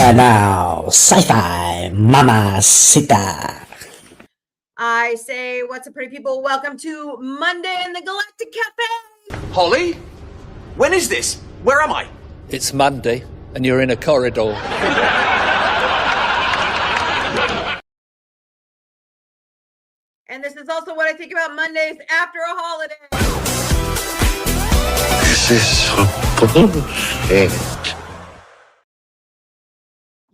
And now, sci-fi mamacita. I say, what's up, pretty people? Welcome to Monday in the Galactic Café. Holly? When is this? Where am I? It's Monday, and you're in a corridor. And this is also what I think about Mondays after a holiday. This is bullshit.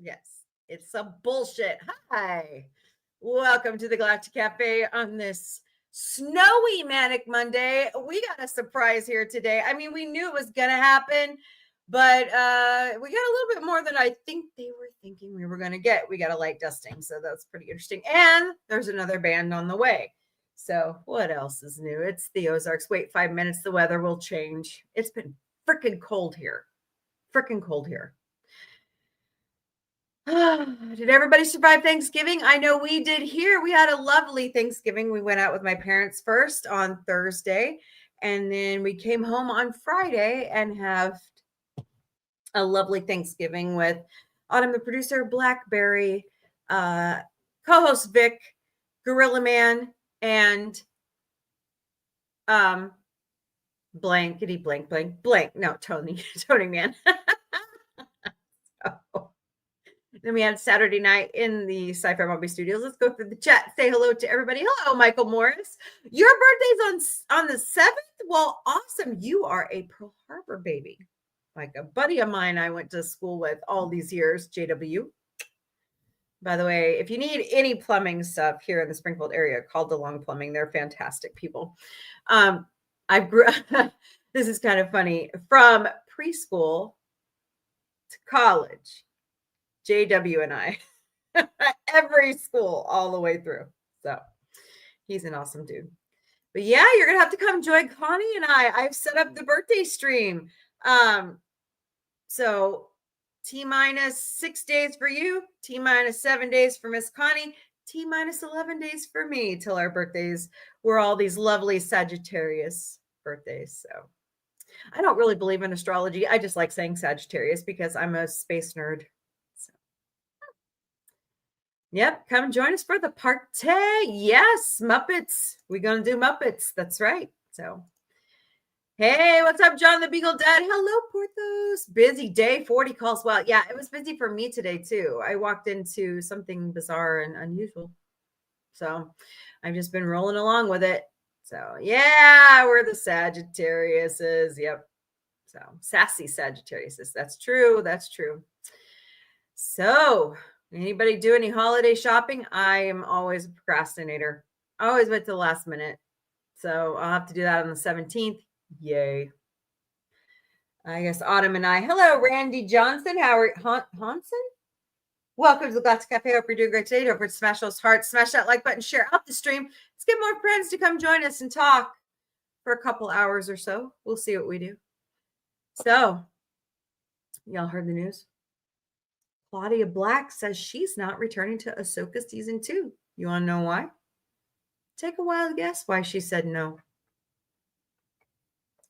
Yes, it's some bullshit. Hi. Welcome to the Galactic Cafe on this snowy Manic Monday. We got a surprise here today. I mean, we knew it was going to happen, but we got a little bit more than I think they were thinking we were going to get. We got a light dusting, so that's pretty interesting. And there's another band on the way. So what else is new? It's the Ozarks. Wait 5 minutes. The weather will change. It's been freaking cold here. Freaking cold here. Did everybody survive Thanksgiving? I know we did here. We had a lovely Thanksgiving. We went out with my parents first on Thursday, and then we came home on Friday and have a lovely Thanksgiving with Autumn, the producer, Blackberry, co-host Vic, Gorilla Man, and blankety blank. No, Tony Man. Then we had Saturday night in the Sci-Fi Mombie studios. Let's go through the chat. Say hello to everybody. Hello, Michael Morris. Your birthday's on the 7th? Well, awesome. You are a Pearl Harbor baby. Like a buddy of mine I went to school with all these years, JW. By the way, if you need any plumbing stuff here in the Springfield area, call DeLong Plumbing. They're fantastic people. I grew this is kind of funny. From preschool to college, JW and I, every school all the way through. So he's an awesome dude. But yeah, you're going to have to come join Connie and I've set up the birthday stream. So T-minus 6 days for you, T-minus 7 days for Miss Connie, T-minus 11 days for me till our birthdays. We're all these lovely Sagittarius birthdays. So I don't really believe in astrology. I just like saying Sagittarius because I'm a space nerd. Yep, come join us for the party. Yes, Muppets. We're going to do Muppets. That's right. So, hey, what's up, John the Beagle Dad? Hello, Porthos. Busy day, 40 calls. Well, yeah, it was busy for me today, too. I walked into something bizarre and unusual. So, I've just been rolling along with it. So, yeah, we're the Sagittariuses. Yep. So, sassy Sagittariuses. That's true. That's true. So, anybody do any holiday shopping? I am always a procrastinator. I always wait till the last minute. So I'll have to do that on the 17th. Yay. I guess Autumn and I. Hello, Randy Johnson. Howard Hansen. Welcome to the Galactic Cafe. Hope you're doing great today. Don't forget to smash those hearts, smash that like button, share out the stream. Let's get more friends to come join us and talk for a couple hours or so. We'll see what we do. So, y'all heard the news? Claudia Black says she's not returning to Ahsoka season 2. You want to know why? Take a wild guess why she said no.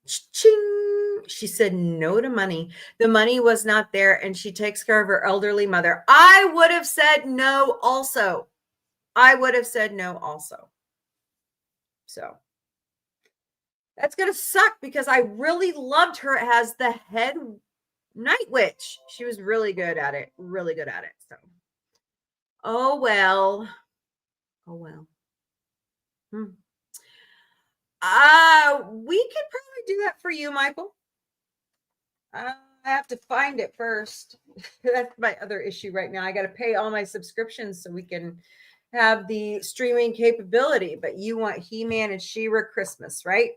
Ching! She said no to money. The money was not there, and she takes care of her elderly mother. I would have said no also. So that's going to suck because I really loved her as the head Night Witch. She was really good at it. So, oh well. We could probably do that for you, Michael. I have to find it first. That's my other issue right now. I got to pay all my subscriptions so we can have the streaming capability. But you want He-Man and She-Ra Christmas, right?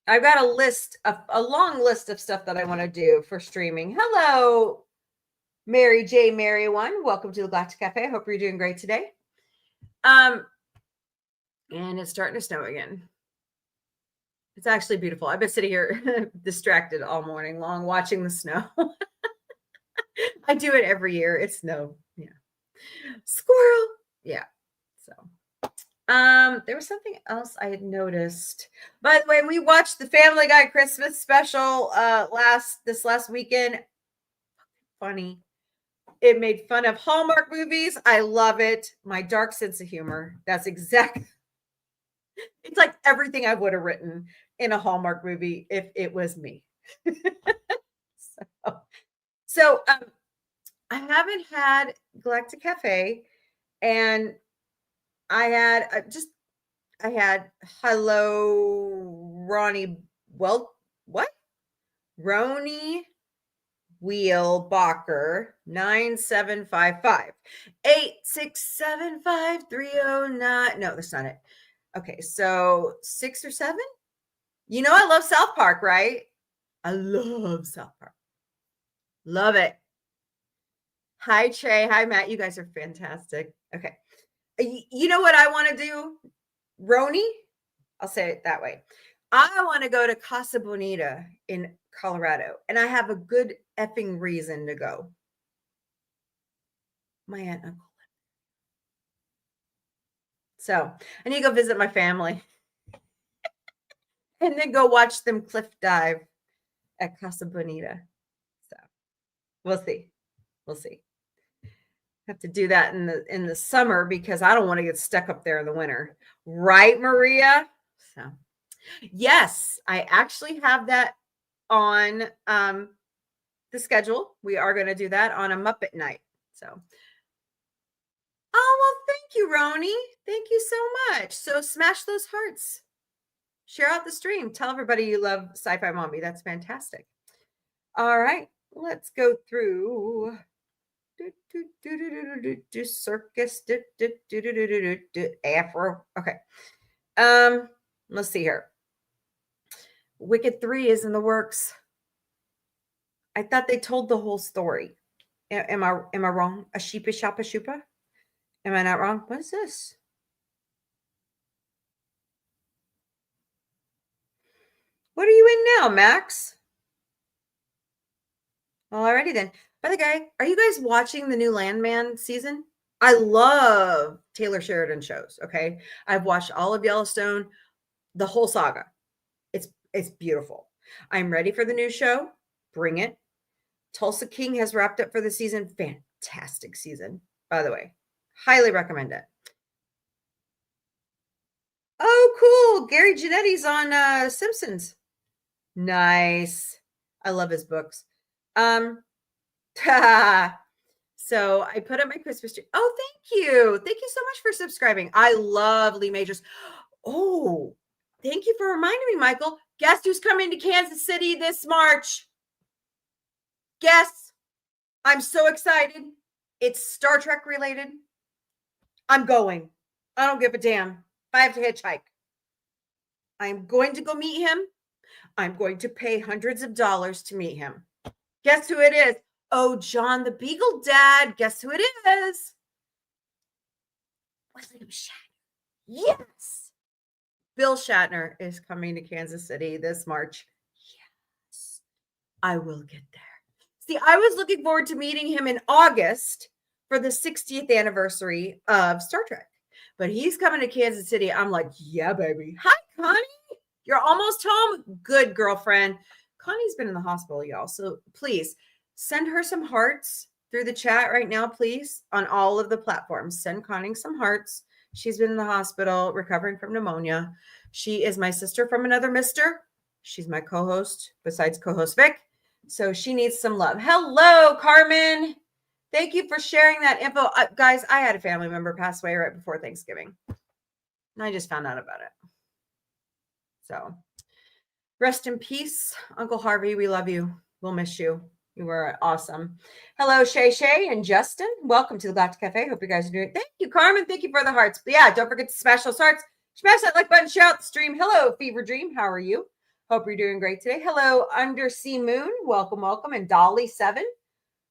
I've got a long list of stuff that I want to do for streaming. Hello, Mary J. Mary One. Welcome to the Galactic Cafe. I hope you're doing great today. And it's starting to snow again. It's actually beautiful. I've been sitting here distracted all morning long watching the snow. I do it every year. It's snow. Yeah. Squirrel. Yeah. So There was something else I had noticed. By the way, we watched the Family Guy Christmas special this last weekend. Funny. It made fun of Hallmark movies. I love it. My dark sense of humor. That's exactly. It's like everything I would have written in a Hallmark movie if it was me. so I haven't had Galactic Café, and I had hello Ronnie. Well, what? Roni Wheelbacher 9755 8675309. No, that's not it. Okay, so 6 or 7. You know I love South Park, right? I love South Park. Love it. Hi Trey. Hi Matt. You guys are fantastic. Okay. You know what I want to do? Roni? I'll say it that way. I want to go to Casa Bonita in Colorado, and I have a good effing reason to go. My aunt and uncle. So I need to go visit my family and then go watch them cliff dive at Casa Bonita. So we'll see. We'll see. Have to do that in the summer because I don't want to get stuck up there in the winter. Right, Maria? So yes, I actually have that on the schedule. We are going to do that on a Muppet night. So oh, well, thank you, Roni. Thank you so much. So smash those hearts. Share out the stream. Tell everybody you love Sci-Fi Mombie. That's fantastic. All right, let's go through circus afro. Okay. Let's see here. Wicked 3 is in the works. I thought they told the whole story. Am I wrong? A sheepa shoppa shupa? Am I not wrong? What is this? What are you in now, Max? Alrighty then. By the way, are you guys watching the new Landman season? I love Taylor Sheridan shows. Okay, I've watched all of Yellowstone, the whole saga. It's beautiful. I'm ready for the new show. Bring it. Tulsa King has wrapped up for the season. Fantastic season, by the way. Highly recommend it. Oh, cool. Gary Genetti's on Simpsons. Nice. I love his books. So I put up my Christmas tree. Oh, thank you. Thank you so much for subscribing. I love Lee Majors. Oh, thank you for reminding me, Michael. Guess who's coming to Kansas City this March? Guess. I'm so excited. It's Star Trek related. I'm going. I don't give a damn if I have to hitchhike. I'm going to go meet him. I'm going to pay hundreds of dollars to meet him. Guess who it is? Oh, John the Beagle Dad. Guess who it is? William Shatner. Yes. Bill Shatner is coming to Kansas City this March. Yes. I will get there. See, I was looking forward to meeting him in August for the 60th anniversary of Star Trek. But he's coming to Kansas City. I'm like, yeah, baby. Hi, Connie. You're almost home? Good, girlfriend. Connie's been in the hospital, y'all. So please send her some hearts through the chat right now, please, on all of the platforms. Send Connie some hearts. She's been in the hospital recovering from pneumonia. She is my sister from another mister. She's my co-host besides co-host Vic. So she needs some love. Hello, Carmen. Thank you for sharing that info. Guys, I had a family member pass away right before Thanksgiving. And I just found out about it. So rest in peace, Uncle Harvey. We love you. We'll miss you. You were awesome. Hello, Shay Shay and Justin. Welcome to the Galactic Cafe. Hope you guys are doing it. Thank you, Carmen. Thank you for the hearts. But yeah, don't forget to smash those hearts. Smash that like button. Share out the stream. Hello, Fever Dream. How are you? Hope you're doing great today. Hello, Undersea Moon. Welcome, welcome. And Dolly7.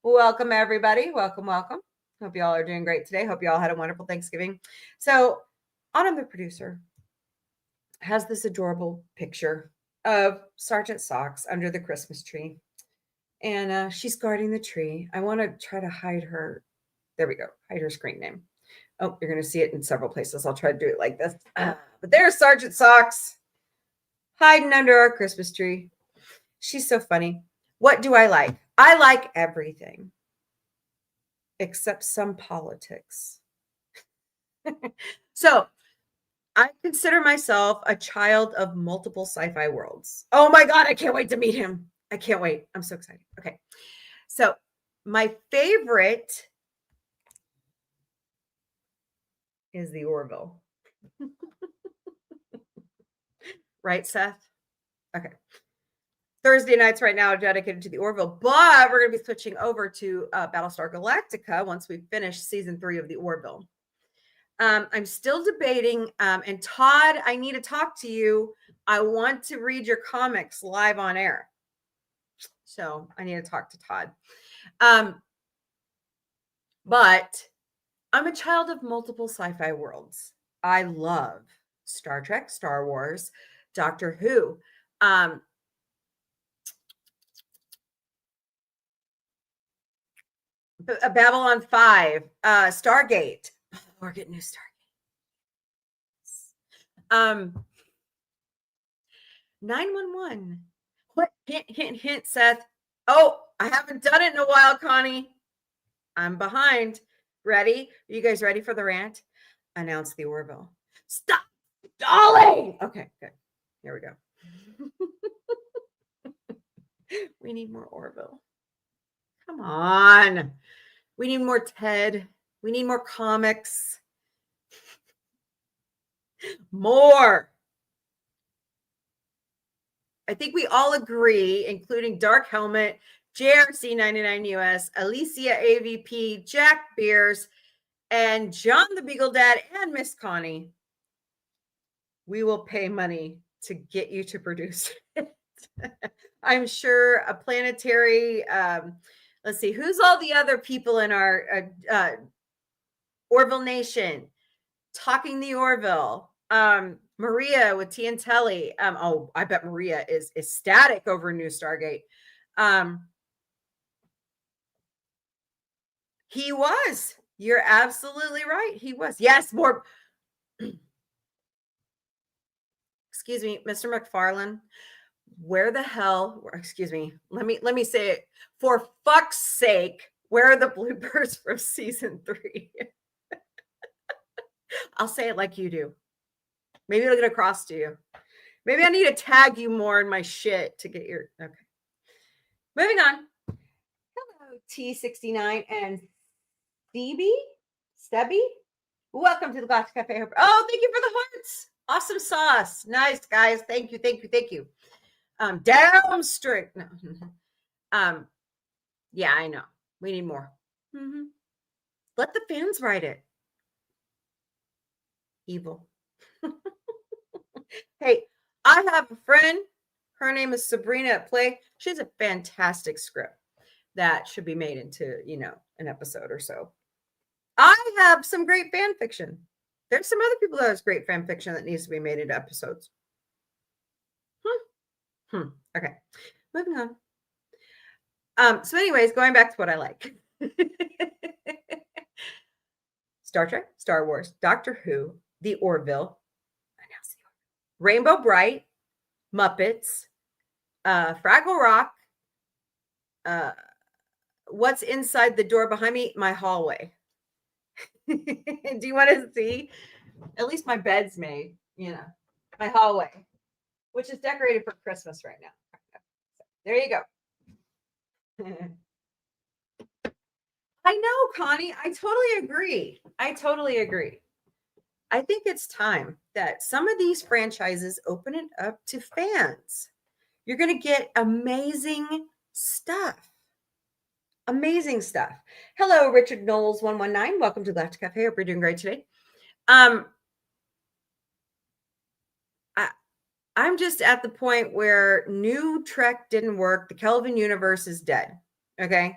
Welcome, everybody. Welcome, welcome. Hope you all are doing great today. Hope you all had a wonderful Thanksgiving. So, Autumn, the producer, has this adorable picture of Sergeant Socks under the Christmas tree. And she's guarding the tree. I want to try to hide her. There we go. Hide her screen name. Oh, you're going to see it in several places. I'll try to do it like this. But there's Sergeant Socks hiding under our Christmas tree. She's so funny. What do I like? I like everything except some politics. So I consider myself a child of multiple sci-fi worlds. Oh my God, I can't wait to meet him. I can't wait. I'm so excited. Okay. So my favorite is the Orville. Right, Seth? Okay. Thursday nights right now are dedicated to the Orville, but we're going to be switching over to Battlestar Galactica once we finish season 3 of the Orville. I'm still debating. And Todd, I need to talk to you. I want to read your comics live on air. So I need to talk to Todd. But I'm a child of multiple sci-fi worlds. I love Star Trek, Star Wars, Doctor Who. Babylon 5, Stargate. Oh, we're getting new Stargate. 911. What? Hint, hint, hint, Seth. Oh, I haven't done it in a while, Connie. I'm behind. Ready? Are you guys ready for the rant? Announce the Orville. Stop stalling. Okay, good. Here we go. We need more Orville. Come on. We need more Ted. We need more comics. More. I think we all agree, including Dark Helmet, JRC 99 US, Alicia AVP, Jack Beers, and John the Beagle Dad, and Miss Connie. We will pay money to get you to produce it. I'm sure a planetary, let's see, who's all the other people in our Orville Nation? Talking the Orville. Maria with T and Telly. Oh, I bet Maria is ecstatic over New Stargate. He was. You're absolutely right. He was. Yes, more. Excuse me, Mr. McFarlane. Where the hell? Excuse me. Let me say it. For fuck's sake, where are the bloopers from season 3? I'll say it like you do. Maybe it'll get across to you. Maybe I need to tag you more in my shit to get your. Okay. Moving on. Hello, T69 and Stebby. Welcome to the Galactic Café. Oh, thank you for the hearts. Awesome sauce. Nice, guys. Thank you. Damn strict. No. Yeah, I know. We need more. Mm-hmm. Let the fans write it. Evil. Hey, I have a friend. Her name is Sabrina at Play. She has a fantastic script that should be made into, an episode or so. I have some great fan fiction. There's some other people that has great fan fiction that needs to be made into episodes. Okay, moving on. So anyways, going back to what I like. Star Trek, Star Wars, Doctor Who, The Orville, Rainbow Bright, Muppets, Fraggle Rock, what's inside the door behind me? My hallway. Do you want to see? At least my bed's made, my hallway, which is decorated for Christmas right now. There you go. I know, Connie. I totally agree. I think it's time that some of these franchises open it up to fans. You're going to get amazing stuff. Amazing stuff. Hello, Richard Knowles 119. Welcome to Galactic Cafe. Hope you're doing great today. I'm just at the point where New Trek didn't work. The Kelvin universe is dead. Okay.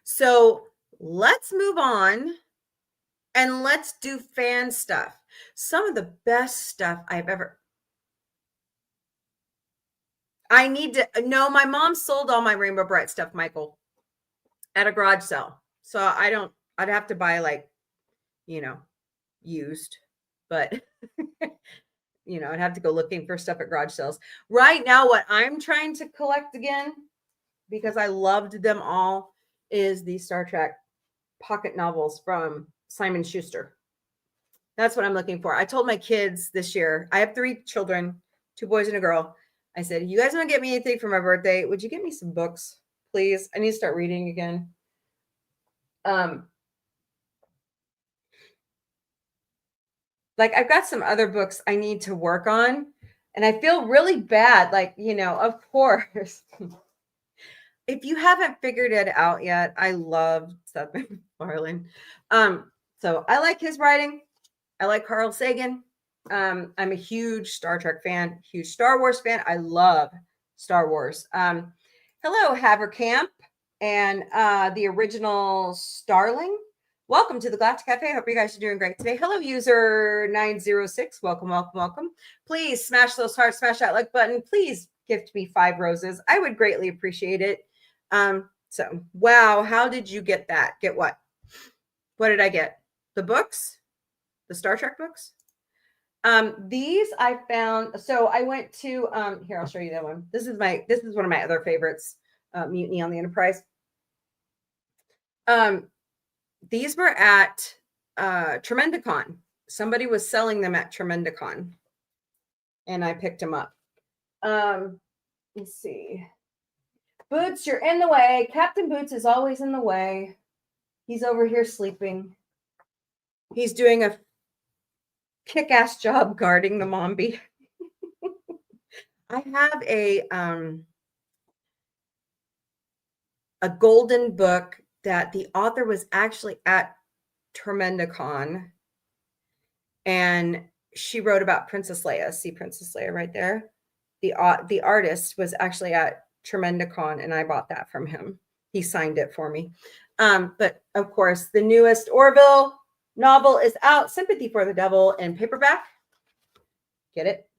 So let's move on and let's do fan stuff. Some of the best stuff I've ever. I need to know. My mom sold all my Rainbow Bright stuff, Michael, at a garage sale. So I don't I'd have to buy like, used, but I'd have to go looking for stuff at garage sales. Right now, what I'm trying to collect again, because I loved them all, is the Star Trek pocket novels from Simon Schuster. That's what I'm looking for. I told my kids this year, I have 3 children, 2 boys and a girl. I said, you guys want to get me anything for my birthday? Would you get me some books, please? I need to start reading again. Like I've got some other books I need to work on, and I feel really bad. Like, of course, if you haven't figured it out yet, I love Seth MacFarlane. So I like his writing. I like Carl Sagan. I'm a huge Star Trek fan, huge Star Wars fan. I love Star Wars. Hello, Havercamp and the original Starling. Welcome to the Galactic Café. Hope you guys are doing great today. Hello, user 906. Welcome, welcome, welcome. Please smash those hearts, smash that like button. Please gift me 5 roses. I would greatly appreciate it. So, wow, how did you get that? Get what? What did I get? The books? The Star Trek books? These I found. So I went to here, I'll show you that one. This is one of my other favorites, Mutiny on the Enterprise. These were at Tremendicon. Somebody was selling them at Tremendicon, and I picked them up. Let's see. Boots, you're in the way. Captain Boots is always in the way. He's over here sleeping. He's doing a kick-ass job guarding the Mombie. I have a golden book that the author was actually at Tremendicon, and she wrote about Princess Leia. See Princess Leia right there? The artist was actually at Tremendicon, and I bought that from him. He signed it for me. But of course, the newest Orville novel is out, Sympathy for the Devil, in paperback. Get it?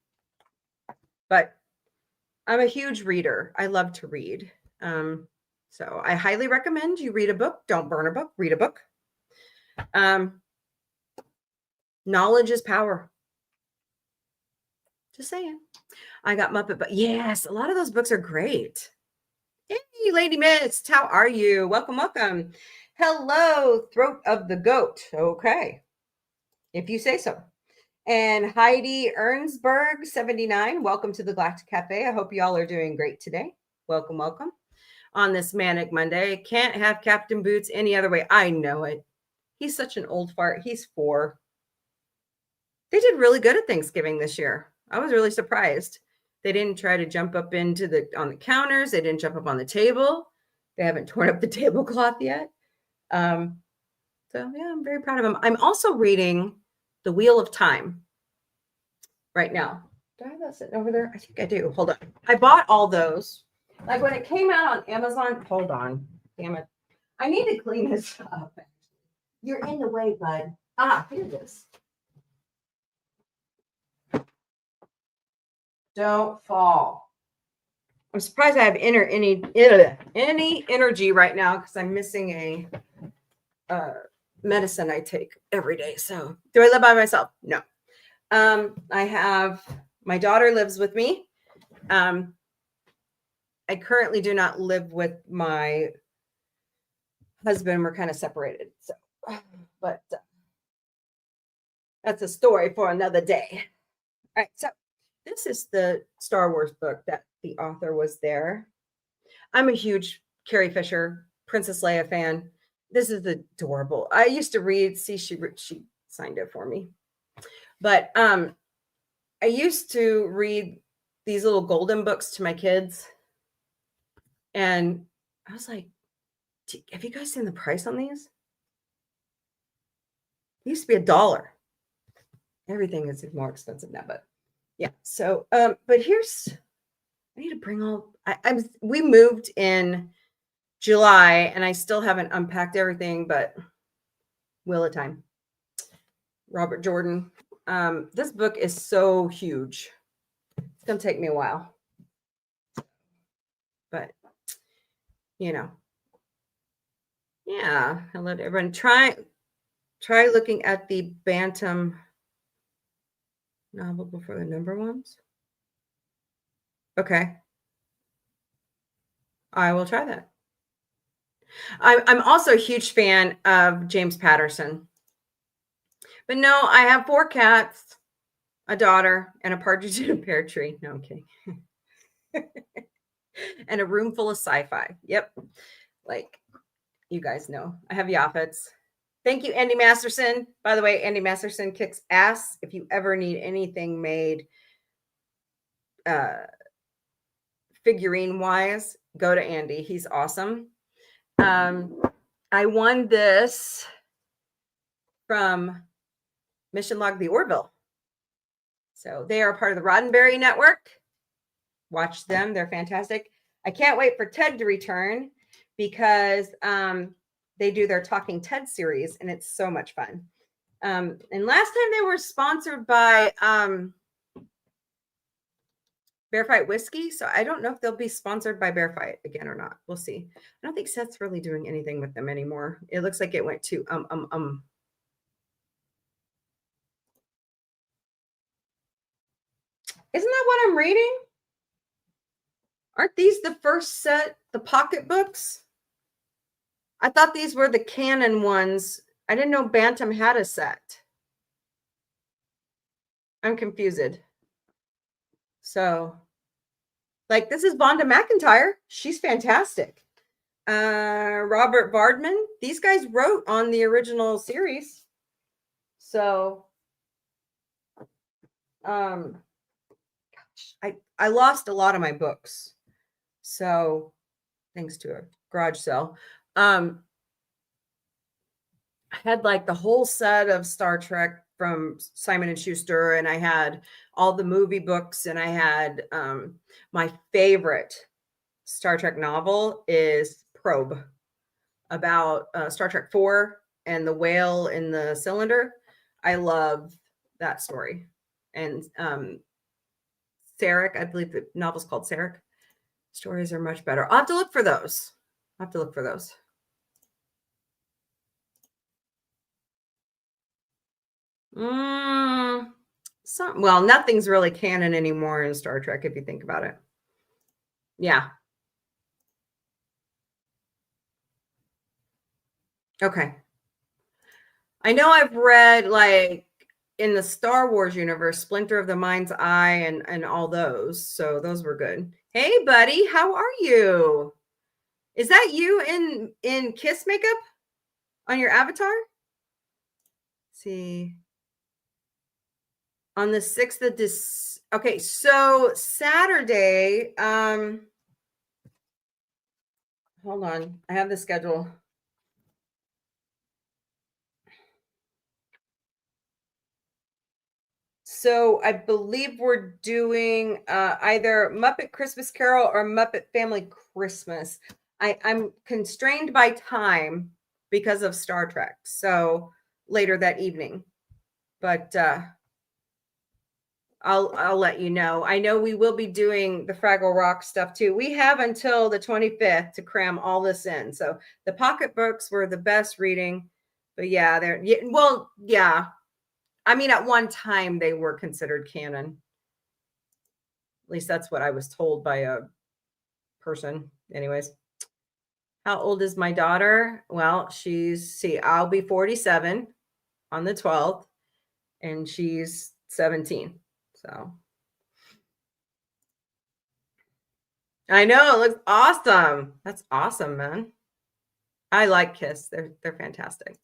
But I'm a huge reader. I love to read. So I highly recommend you read a book. Don't burn a book. Read a book. Knowledge is power. Just saying. I got Muppet, but yes, a lot of those books are great. Hey, Lady Mist, how are you? Welcome, welcome. Hello, Throat of the Goat. Okay, if you say so. And Heidi Ernsberg, 79. Welcome to the Galactic Cafe. I hope y'all are doing great today. Welcome, welcome. On this Manic Monday. Can't have Captain Boots any other way. I know it. He's such an old fart. He's 4. They did really good at Thanksgiving this year. I was really surprised. They didn't try to jump up on the counters. They didn't jump up on the table. They haven't torn up the tablecloth yet. So yeah, I'm very proud of them. I'm also reading The Wheel of Time right now. Do I have that sitting over there? I think I do. Hold on. I bought all those. Like when it came out on Amazon. Hold on. Damn it. I need to clean this up. You're in the way, bud. Here it is. Don't fall. I'm surprised I have any energy right now because I'm missing a medicine I take every day. So do I live by myself? No. I have my daughter lives with me. I currently do not live with my husband. We're kind of separated. So, but that's a story for another day. All right. So this is the Star Wars book that the author was there. I'm a huge Carrie Fisher, Princess Leia fan. This is adorable. I used to read, see, she signed it for me. But I used to read these little golden books to my kids. And I was like, have you guys seen the price on these? It used to be $1. Everything is more expensive now, but yeah. So, but I need to bring all, we moved in July and I still haven't unpacked everything, but will of time. Robert Jordan. This book is so huge. It's going to take me a while, but Yeah. Hello to everyone. Try looking at the Bantam novel before the number ones. Okay. I will try that. I'm also a huge fan of James Patterson. But no, I have 4 cats, a daughter, and a partridge in a pear tree. No, I'm kidding. And a room full of sci-fi. Yep. Like, you guys know. I have Yaphets. Thank you, Andy Masterson. By the way, Andy Masterson kicks ass. If you ever need anything made figurine-wise, go to Andy. He's awesome. I won this from Mission Log the Orville. So they are part of the Roddenberry Network. Watch them. They're fantastic. I can't wait for Ted to return because they do their Talking Ted series, and it's so much fun. And last time they were sponsored by Bear Fight Whiskey. So I don't know if they'll be sponsored by Bear Fight again or not. We'll see. I don't think Seth's really doing anything with them anymore. It looks like it went to Isn't that what I'm reading? Aren't these the first set, the pocketbooks? I thought these were the canon ones. I didn't know Bantam had a set. I'm confused. So, like, this is Vonda McIntyre. She's fantastic. Robert Vardman. These guys wrote on the original series. So, gosh, I lost a lot of my books. So, thanks to a garage sale. I had like the whole set of Star Trek from Simon and Schuster, and I had all the movie books, and I had my favorite Star Trek novel is Probe, about Star Trek 4 and the whale in the cylinder. I love that story. And Sarek, I believe the novel's called Sarek. Stories are much better. I'll have to look for those. Well, nothing's really canon anymore in Star Trek if you think about it. Yeah. Okay. I know I've read like in the Star Wars universe, Splinter of the Mind's Eye and all those. So those were good. Hey, buddy, how are you? Is that you in Kiss makeup on your avatar? Let's see. On the 6th of this. Okay, so Saturday. Hold on. I have the schedule. So I believe we're doing either Muppet Christmas Carol or Muppet Family Christmas. I'm constrained by time because of Star Trek. So later that evening. But I'll let you know. I know we will be doing the Fraggle Rock stuff too. We have until the 25th to cram all this in. So the pocketbooks were the best reading. But yeah, yeah. I mean, at one time they were considered canon. At least that's what I was told by a person. Anyways, how old is my daughter? Well, I'll be 47 on the 12th, and she's 17. So I know, it looks awesome. That's awesome, man. I like Kiss. They're fantastic.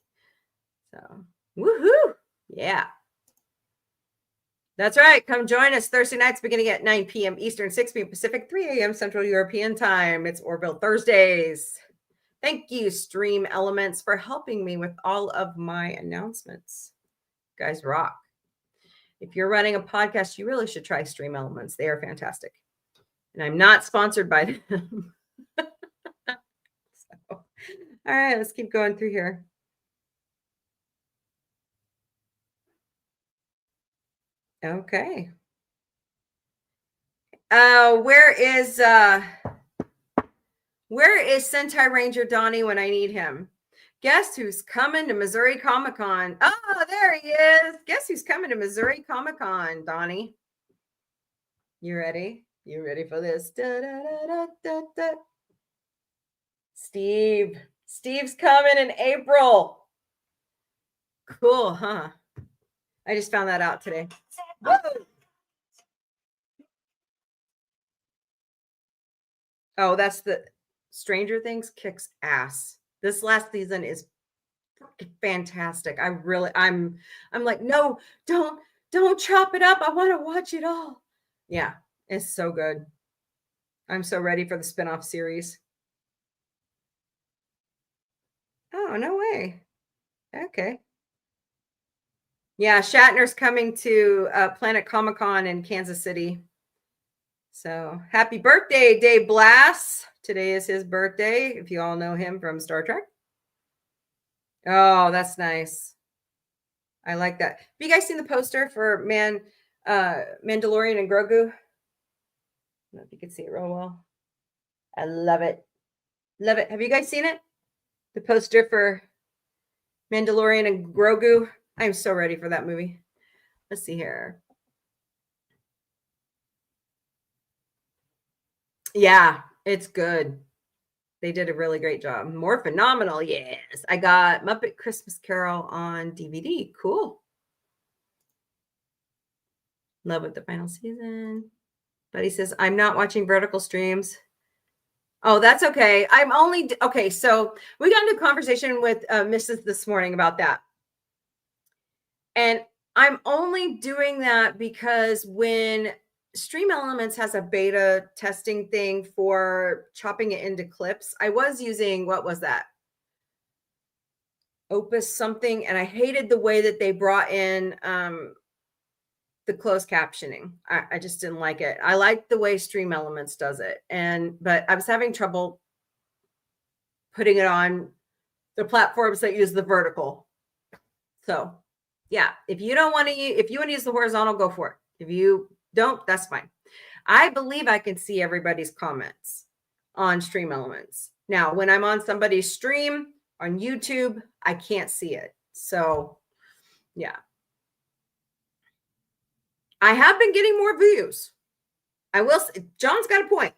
So woohoo. Yeah. That's right. Come join us Thursday nights beginning at 9 p.m. Eastern, 6 p.m. Pacific, 3 a.m. Central European time. It's Orville Thursdays. Thank you, Stream Elements, for helping me with all of my announcements. You guys rock. If you're running a podcast, you really should try Stream Elements. They are fantastic. And I'm not sponsored by them. All right, let's keep going through here. Okay. Where is Sentai Ranger Donnie when I need him? Guess who's coming to Missouri Comic-Con? Oh, there he is. Guess who's coming to Missouri Comic-Con, Donnie? You ready? You ready for this? Da, da, da, da, da. Steve. Steve's coming in April. Cool, huh? I just found that out today. Woo! Oh, that's the Stranger Things kicks ass. This last season is fantastic. I'm like, no, don't chop it up. I want to watch it all. Yeah, it's so good. I'm so ready for the spinoff series. Oh, no way. Okay. Yeah, Shatner's coming to Planet Comic-Con in Kansas City. So happy birthday, Dave Blass. Today is his birthday, if you all know him from Star Trek. Oh, that's nice. I like that. Have you guys seen the poster for Mandalorian and Grogu? I don't know if you can see it real well. I love it. Love it. Have you guys seen it? The poster for Mandalorian and Grogu. I'm so ready for that movie. Let's see here. Yeah, it's good. They did a really great job. More phenomenal. Yes. I got Muppet Christmas Carol on DVD. Cool. Love it. The final season. But he says, I'm not watching vertical streams. Oh, that's okay. Okay. So we got into a conversation with Mrs. this morning about that. And I'm only doing that because when Stream Elements has a beta testing thing for chopping it into clips, I was using, what was that? Opus something. And I hated the way that they brought in the closed captioning. I just didn't like it. I like the way Stream Elements does it. But I was having trouble putting it on the platforms that use the vertical. So yeah, if you want to use the horizontal, go for it. If you don't, that's fine. I believe I can see everybody's comments on Stream Elements. Now, when I'm on somebody's stream on YouTube, I can't see it. So yeah. I have been getting more views. I will say, John's got a point.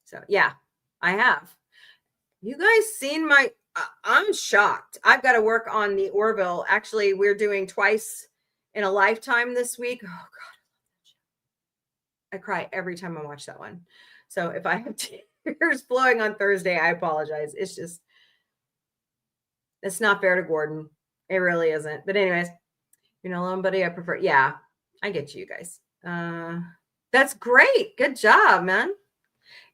So yeah, I have. You guys seen my, I'm shocked. I've got to work on the Orville. Actually, we're doing Twice in a Lifetime this week. Oh God, I cry every time I watch that one. So if I have tears flowing on Thursday, I apologize. It's not fair to Gordon. It really isn't. But anyways, alone buddy, I prefer. Yeah, I get you guys. That's great. Good job, man.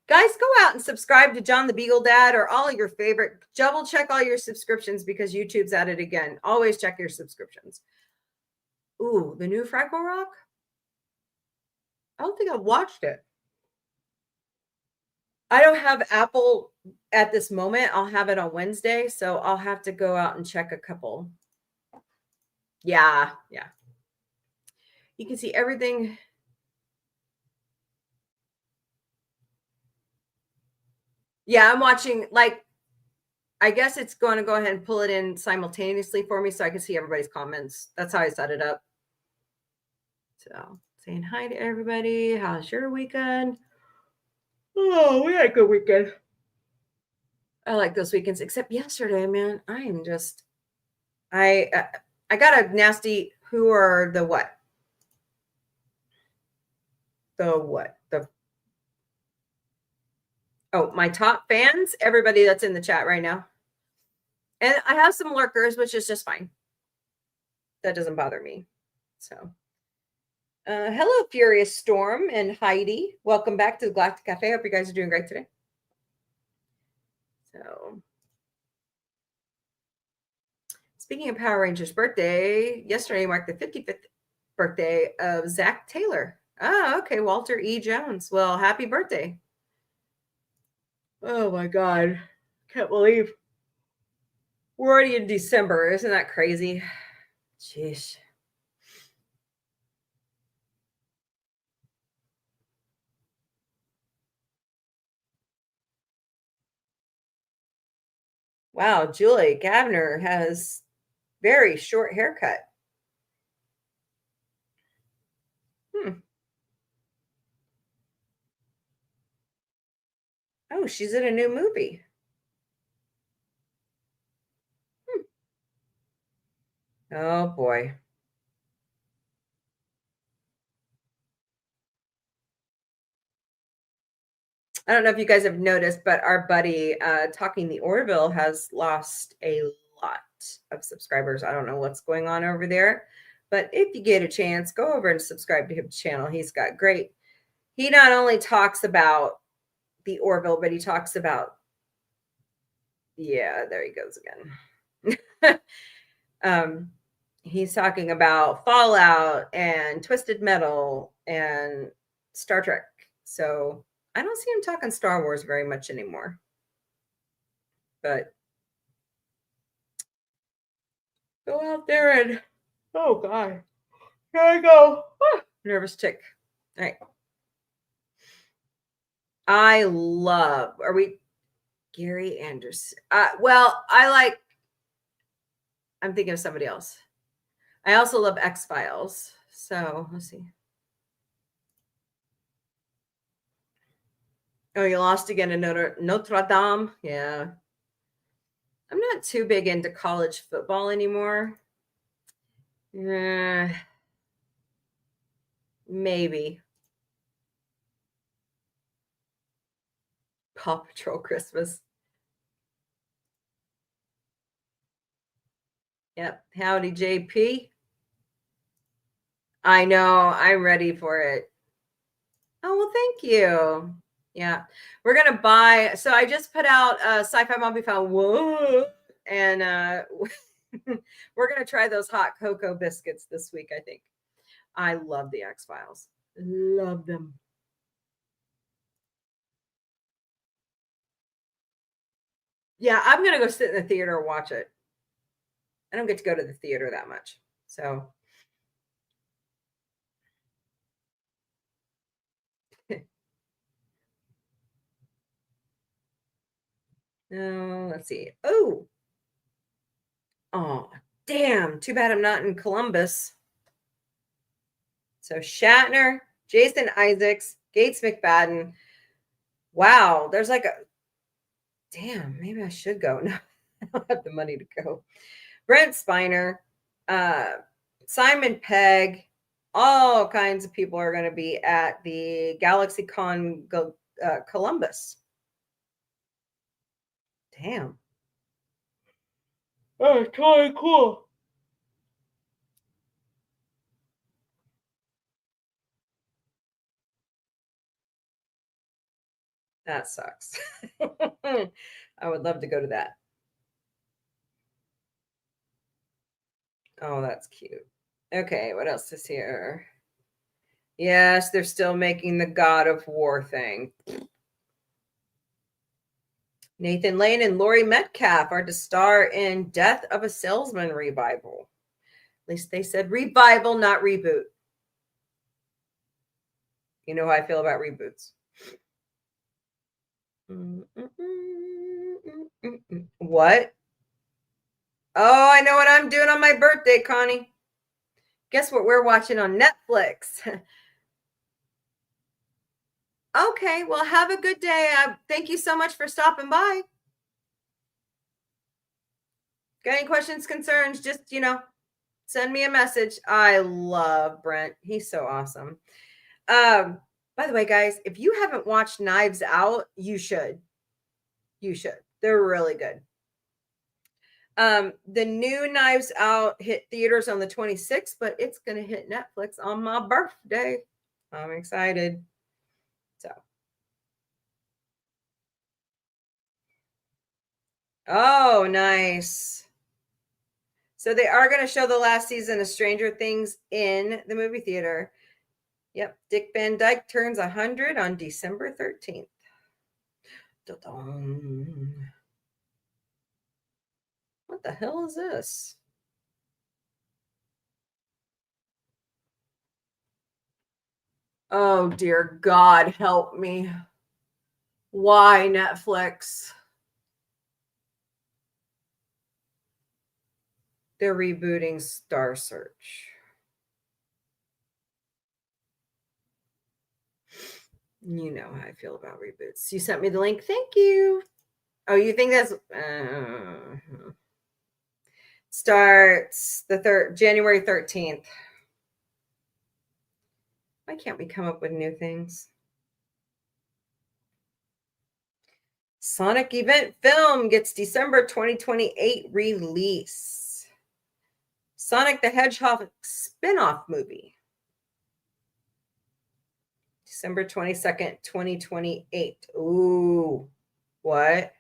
Guys, go out and subscribe to John the Beagle Dad or all your favorite. Double check all your subscriptions because YouTube's at it again. Always check your subscriptions. Ooh, the new Fraggle Rock? I don't think I've watched it. I don't have Apple at this moment. I'll have it on Wednesday, so I'll have to go out and check a couple. Yeah. You can see everything. Yeah, I'm watching, I guess it's going to go ahead and pull it in simultaneously for me so I can see everybody's comments. That's how I set it up. So saying hi to everybody. How's your weekend? Oh, we had a good weekend. I like those weekends, except yesterday, man. I got a nasty, who are the what? Oh, my top fans, everybody that's in the chat right now. And I have some lurkers, which is just fine. That doesn't bother me. So, hello, Furious Storm and Heidi. Welcome back to the Galactic Cafe. Hope you guys are doing great today. So, speaking of Power Rangers birthday, yesterday marked the 55th birthday of Zach Taylor. Oh, okay. Walter E. Jones. Well, happy birthday. Oh my God. Can't believe we're already in December. Isn't that crazy? Jeez. Wow, Julie Gavner has very short haircut. Oh, she's in a new movie. Oh boy. I don't know if you guys have noticed, but our buddy Talking the Orville has lost a lot of subscribers. I don't know what's going on over there, but if you get a chance, go over and subscribe to his channel. He's got great. He not only talks about the Orville, but he talks about, yeah, there he goes again. He's talking about Fallout and Twisted Metal and Star Trek. So I don't see him talking Star Wars very much anymore. But go out there and, oh God, here I go. Nervous tick. All right. I love, are we Gary Anderson? Well, I'm thinking of somebody else. I also love X-Files. So let's see. Oh, you lost again in Notre Dame. Yeah. I'm not too big into college football anymore. Maybe. Paw Patrol Christmas. Yep. Howdy, JP. I know. I'm ready for it. Oh, well, thank you. Yeah. We're going to buy. So I just put out Sci-Fi Mombie found. Whoa. And we're going to try those hot cocoa biscuits this week, I think. I love the X-Files. Love them. Yeah, I'm going to go sit in the theater and watch it. I don't get to go to the theater that much. So let's see. Oh, damn. Too bad I'm not in Columbus. So Shatner, Jason Isaacs, Gates McFadden. Wow, there's like a damn, maybe I should go. No, I don't have the money to go. Brent Spiner, Simon Pegg, all kinds of people are going to be at the GalaxyCon Columbus. Damn. Oh, it's totally cool. That sucks. I would love to go to that. Oh, that's cute. Okay, what else is here? Yes, they're still making the God of War thing. Nathan Lane and Laurie Metcalf are to star in Death of a Salesman revival. At least they said revival, not reboot. You know how I feel about reboots. What? Oh, I know what I'm doing on my birthday, Connie. Guess what we're watching on Netflix? Okay, well, have a good day. Thank you so much for stopping by. Got any questions, concerns? Just, send me a message. I love Brent. He's so awesome. By the way, guys, if you haven't watched Knives Out, you should. You should. They're really good. The new Knives Out hit theaters on the 26th, but it's going to hit Netflix on my birthday. I'm excited. So. Oh, nice. So they are going to show the last season of Stranger Things in the movie theater. Yep. Dick Van Dyke turns 100 on December 13th. Da-dum. What the hell is this? Oh, dear God, help me. Why Netflix? They're rebooting Star Search. You know how I feel about reboots. You sent me the link. Thank you. Oh, you think that's starts the January 13th. Why can't we come up with new things? Sonic event film gets December 2028 release. Sonic the Hedgehog spin-off movie. December 22nd, 2028. Ooh. What?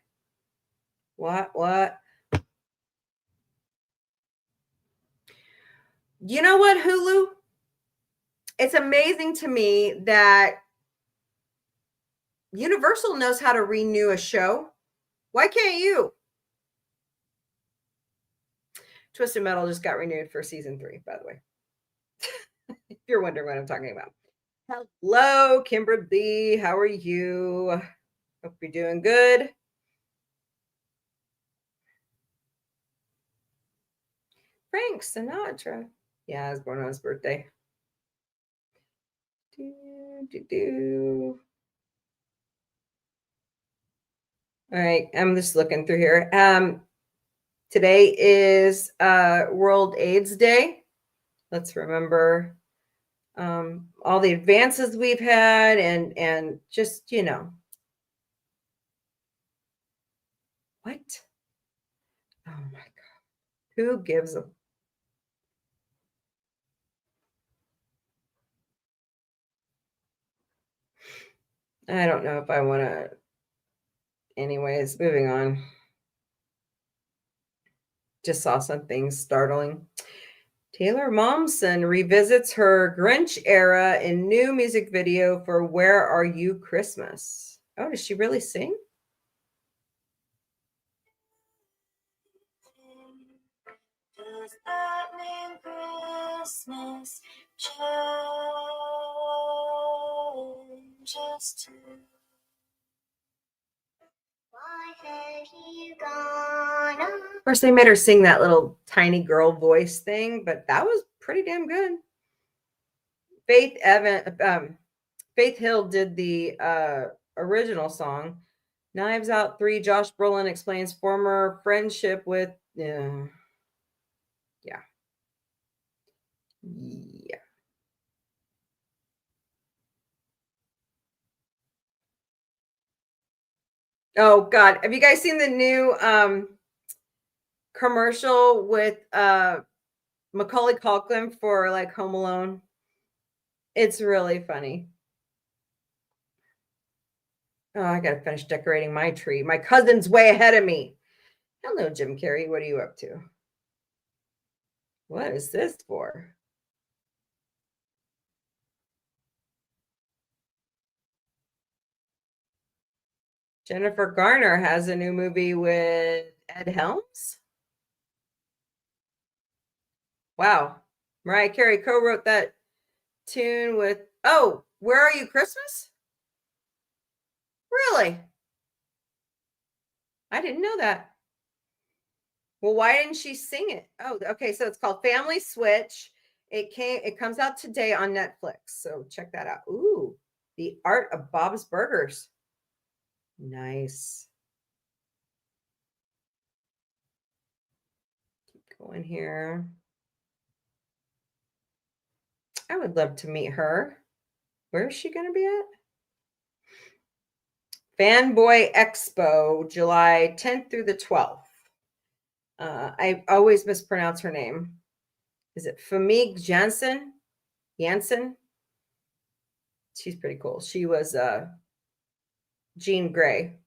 You know what, Hulu? It's amazing to me that Universal knows how to renew a show. Why can't you? Twisted Metal just got renewed for season 3, by the way. If you're wondering what I'm talking about. Hello, Kimberly. How are you? Hope you're doing good. Frank Sinatra. Yeah, I was born on his birthday. All right, I'm just looking through here. Today is World AIDS Day. Let's remember all the advances we've had and just, you know. What? Oh my God. Who gives a... I don't know if I want to... Anyways, moving on. Just saw something startling. Taylor Momsen revisits her Grinch era in new music video for Where Are You Christmas? Oh, does she really sing? Does that mean Christmas changes too? Why have you gone? Of course, they made her sing that little tiny girl voice thing, but that was pretty damn good. Faith Hill did the original song. Knives Out 3, Josh Brolin explains former friendship with... Yeah. Oh, God. Have you guys seen the new commercial with Macaulay Culkin for like Home Alone? It's really funny. Oh, I got to finish decorating my tree. My cousin's way ahead of me. Hello, Jim Carrey. What are you up to? What is this for? Jennifer Garner has a new movie with Ed Helms. Wow. Mariah Carey co-wrote that tune with... Oh, Where Are You Christmas? Really? I didn't know that. Well, why didn't she sing it? Oh, okay. So it's called Family Switch. It comes out today on Netflix. So check that out. Ooh, The Art of Bob's Burgers. Nice. Keep going here. I would love to meet her. Where is she going to be at? Fanboy Expo, July 10th through the 12th. I always mispronounce her name. Is it Famig Janssen? She's pretty cool. She was Jean Grey.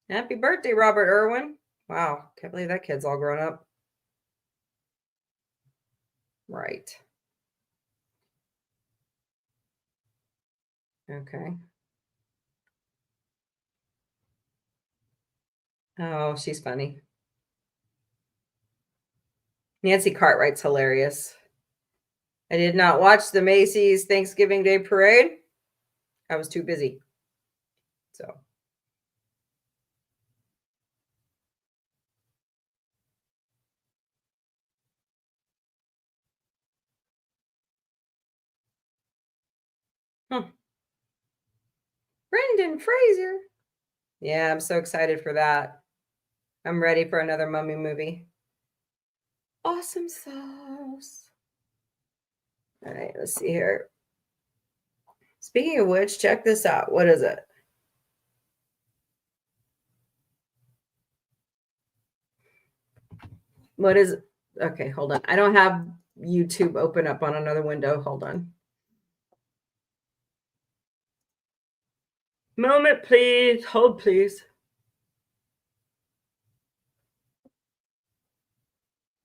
Happy birthday, Robert Irwin. Wow, can't believe that kid's all grown up. Right. Okay. Oh, she's funny. Nancy Cartwright's hilarious. I did not watch the Macy's Thanksgiving Day Parade. I was too busy. So Brendan Fraser. Yeah, I'm so excited for that. I'm ready for another Mummy movie. Awesome sauce. All right, let's see here. Speaking of which, check this out. What is it? What is it? Okay, hold on. I don't have YouTube open up on another window. Hold on. Moment, please. Hold, please.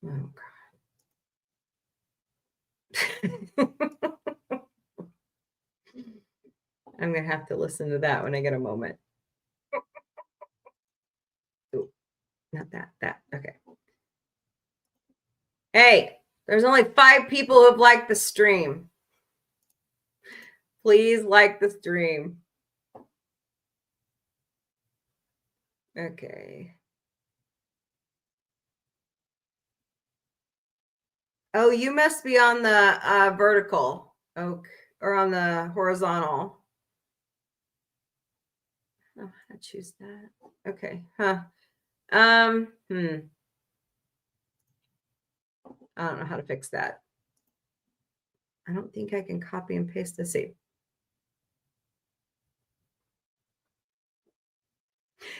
Oh, God. I'm going to have to listen to that when I get a moment. Ooh, not that. That. Okay. Hey, there's only 5 people who have liked the stream. Please like the stream. Okay. Oh, you must be on the vertical oak or on the horizontal. Oh, I choose that. Okay. Huh. I don't know how to fix that. I don't think I can copy and paste the same.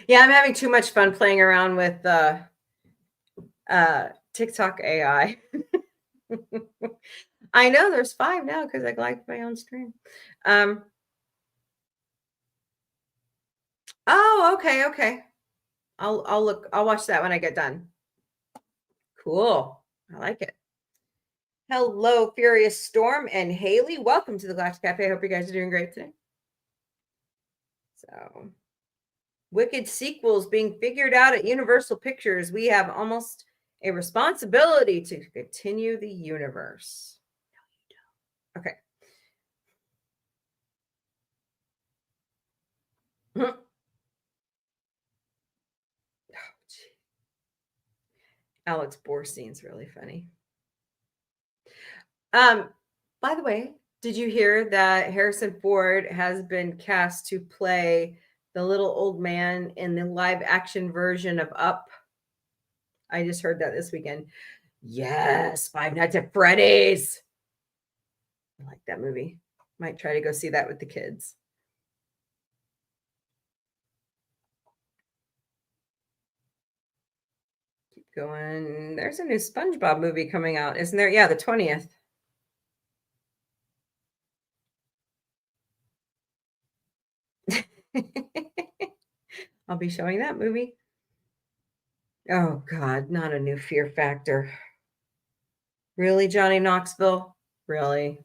Yeah, I'm having too much fun playing around with TikTok AI. I know there's 5 now because I liked my own stream. Oh, okay. I'll watch that when I get done. Cool. I like it. Hello, Furious Storm and Haley. Welcome to the Galactic Cafe. I hope you guys are doing great today. So, wicked sequels being figured out at Universal Pictures. We have almost a responsibility to continue the universe. Okay. Oh, Alex Borstein's really funny. By the way, did you hear that Harrison Ford has been cast to play the little old man in the live action version of Up? I just heard that this weekend. Yes, Five Nights at Freddy's. I like that movie. Might try to go see that with the kids. Keep going. There's a new SpongeBob movie coming out, isn't there? Yeah, the 20th. I'll be showing that movie. Oh, God, not a new Fear Factor. Really, Johnny Knoxville? Really?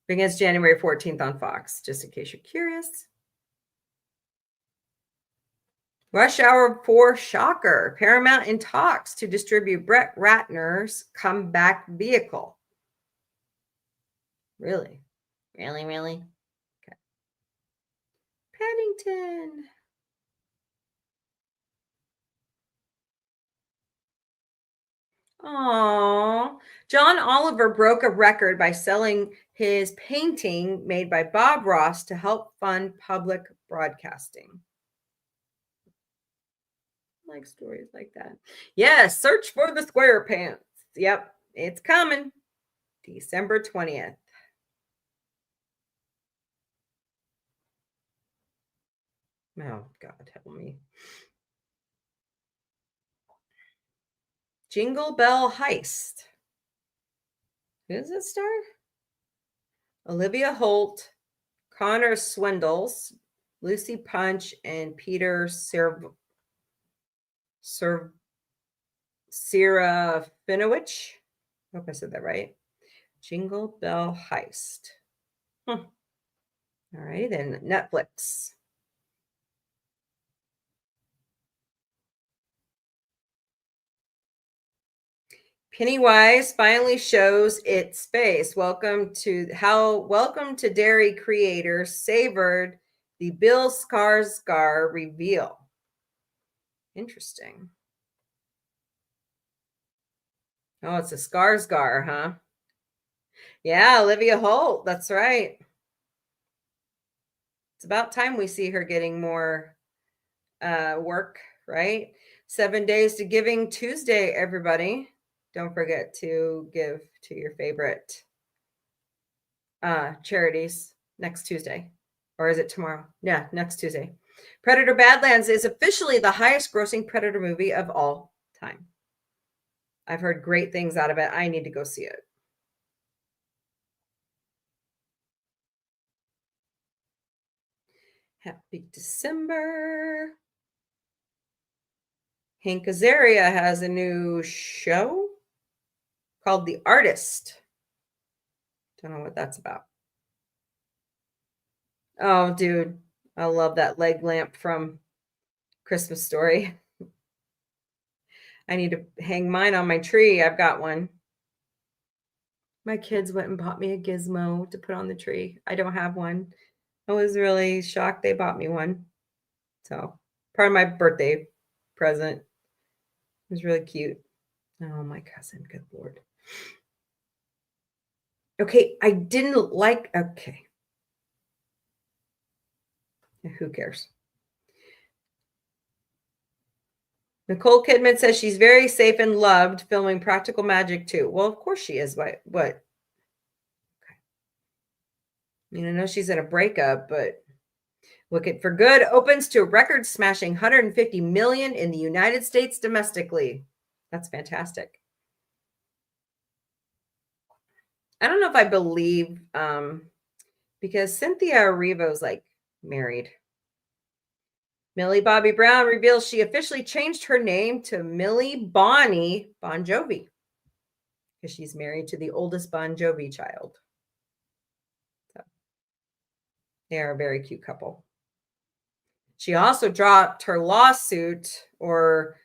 Begins January 14th on Fox, just in case you're curious. Rush Hour 4 shocker. Paramount in talks to distribute Brett Ratner's comeback vehicle. Really? Really? Okay. Paddington. Aww. John Oliver broke a record by selling his painting made by Bob Ross to help fund public broadcasting. I like stories like that. Yes, search for the SquarePants. Yep, it's coming. December 20th. Oh, God, help me. Jingle Bell Heist. Who does it star? Olivia Holt, Connor Swindles, Lucy Punch, and Peter Serafinowicz. I hope I said that right. Jingle Bell Heist. All right, then Netflix. Pennywise finally shows its face. Welcome to Dairy creators savored the Bill Skarsgård reveal. Interesting. Oh, it's a Skarsgård, huh? Yeah, Olivia Holt. That's right. It's about time we see her getting more work, right? 7 days to Giving Tuesday, everybody. Don't forget to give to your favorite charities next Tuesday. Or is it tomorrow? Yeah, next Tuesday. Predator Badlands is officially the highest grossing Predator movie of all time. I've heard great things out of it. I need to go see it. Happy December. Hank Azaria has a new show called The Artist. Don't know what that's about. Oh, dude. I love that leg lamp from Christmas Story. I need to hang mine on my tree. I've got one. My kids went and bought me a gizmo to put on the tree. I don't have one. I was really shocked they bought me one. So, part of my birthday present. It was really cute. Oh, my cousin. Good Lord. Okay, I didn't like. Okay. Who cares? Nicole Kidman says she's very safe and loved filming Practical Magic too. Well, of course she is. What? Okay. I mean, I know she's in a breakup, but Wicked for Good opens to a record-smashing 150 million in the United States domestically. That's fantastic. I don't know if I believe, because Cynthia Erivo's like married. Millie Bobby Brown reveals she officially changed her name to Millie Bonnie Bon Jovi because she's married to the oldest Bon Jovi child. So, they are a very cute couple. She also dropped her lawsuit or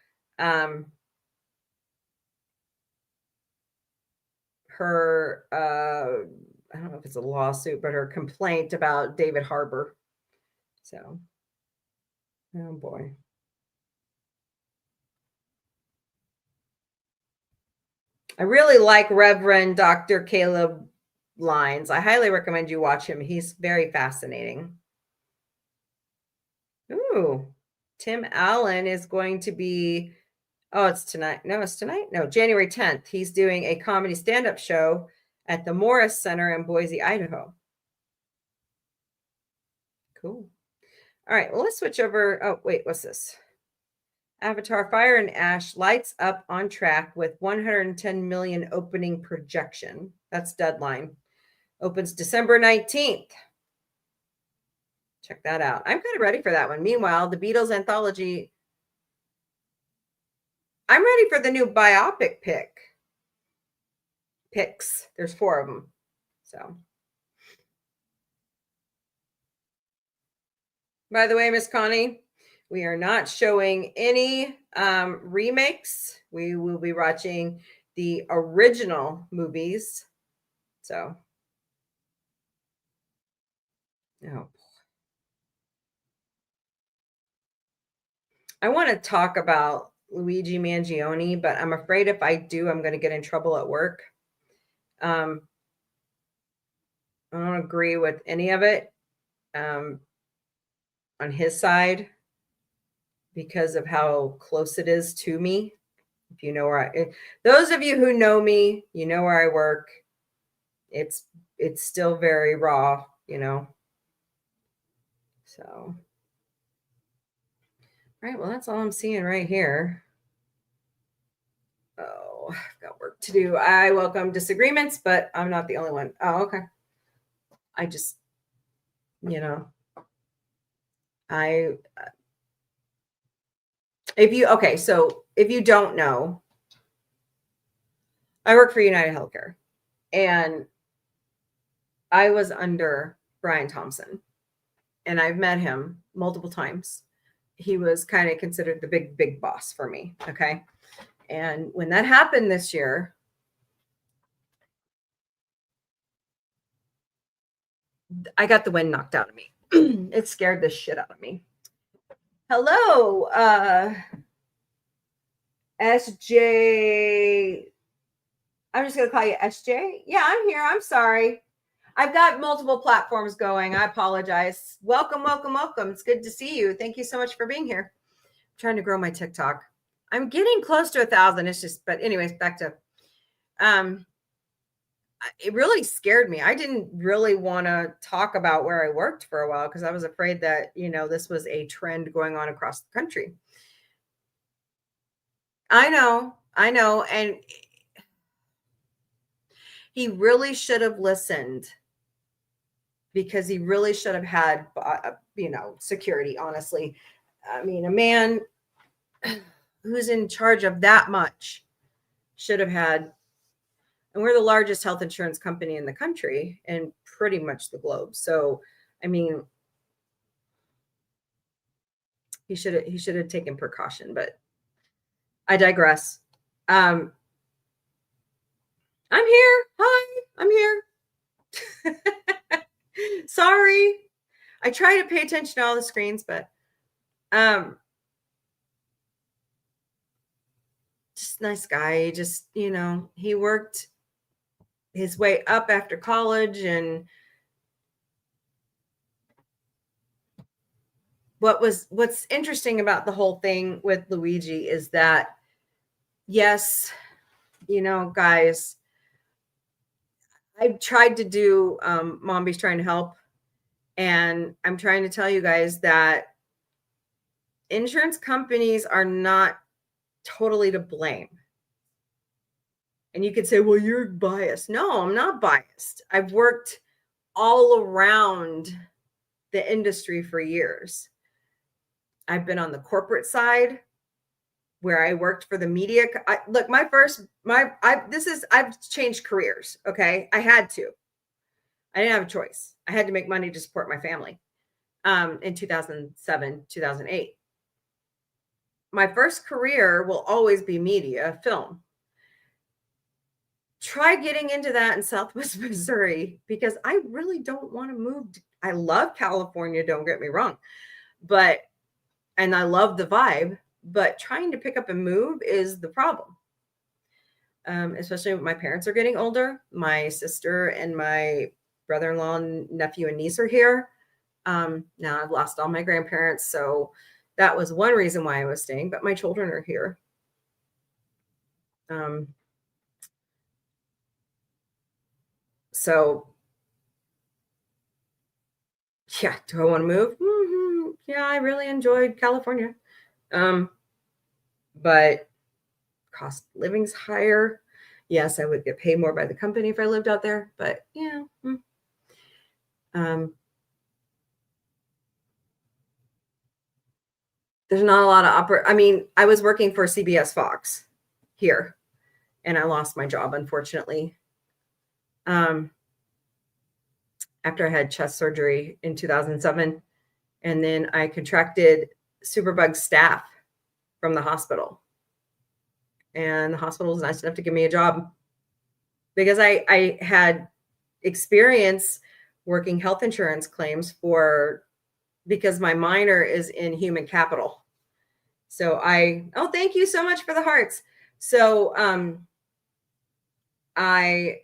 her, I don't know if it's a lawsuit, but her complaint about David Harbour. So, oh boy. I really like Reverend Dr. Caleb Lyons. I highly recommend you watch him. He's very fascinating. Ooh, Tim Allen is going to be, oh, it's tonight. No, it's tonight. No, January 10th. He's doing a comedy stand-up show at the Morris Center in Boise, Idaho. Cool. All right, well, let's switch over. Oh, wait, what's this? Avatar Fire and Ash lights up on track with 110 million opening projection. That's deadline. Opens December 19th. Check that out. I'm kind of ready for that one. Meanwhile, the Beatles anthology. I'm ready for the new biopic picks. There's 4 of them. So, by the way, Miss Connie, we are not showing any remakes. We will be watching the original movies. So, oh. I want to talk about Luigi Mangione, but I'm afraid if I do, I'm going to get in trouble at work. I don't agree with any of it on his side because of how close it is to me. If you know where those of you who know me, you know where I work. It's still very raw, you know. So, all right, well, that's all I'm seeing right here. Oh, I've got work to do. I welcome disagreements, but I'm not the only one. Oh, okay. I just, you know, so if you don't know, I work for United Healthcare and I was under Brian Thompson and I've met him multiple times. He was kind of considered the big boss for me. Okay. And when that happened this year, I got the wind knocked out of me. It scared the shit out of me. Hello, SJ. I'm just going to call you SJ. Yeah, I'm here. I'm sorry. I've got multiple platforms going. I apologize. Welcome, welcome, welcome. It's good to see you. Thank you so much for being here. I'm trying to grow my TikTok. I'm getting close to 1,000. It's just, but anyways, back to, it really scared me. I didn't really want to talk about where I worked for a while because I was afraid that, this was a trend going on across the country. I know. And he really should have listened because he really should have had, security, honestly. I mean, a man who's in charge of that much should have had, and we're the largest health insurance company in the country and pretty much the globe. So, I mean, he should have taken precaution, but I digress. I'm here. Hi, I'm here. Sorry. I try to pay attention to all the screens, but just nice guy. Just, he worked his way up after college, and what's interesting about the whole thing with Luigi is that, yes, guys, I've tried to do Mombie's trying to help, and I'm trying to tell you guys that insurance companies are not totally to blame. And you could say, well, you're biased. No, I'm not biased. I've worked all around the industry for years. I've been on the corporate side where I worked for the media. I've changed careers. Okay. I had to. I didn't have a choice. I had to make money to support my family in 2007, 2008. My first career will always be media, film. Try getting into that in Southwest Missouri because I really don't want to move. I love California, don't get me wrong, and I love the vibe, but trying to pick up and move is the problem. Especially when my parents are getting older. My sister and my brother-in-law, nephew, and niece are here. Now I've lost all my grandparents, so that was one reason why I was staying, but my children are here. So yeah, do I want to move? Mm-hmm. Yeah, I really enjoyed California. But cost of living's higher. Yes, I would get paid more by the company if I lived out there, but yeah. There's not a lot of I was working for CBS Fox here, and I lost my job, unfortunately. After I had chest surgery in 2007, and then I contracted superbug staph from the hospital. And the hospital was nice enough to give me a job because I had experience working health insurance claims because my minor is in human capital. So thank you so much for the hearts. So I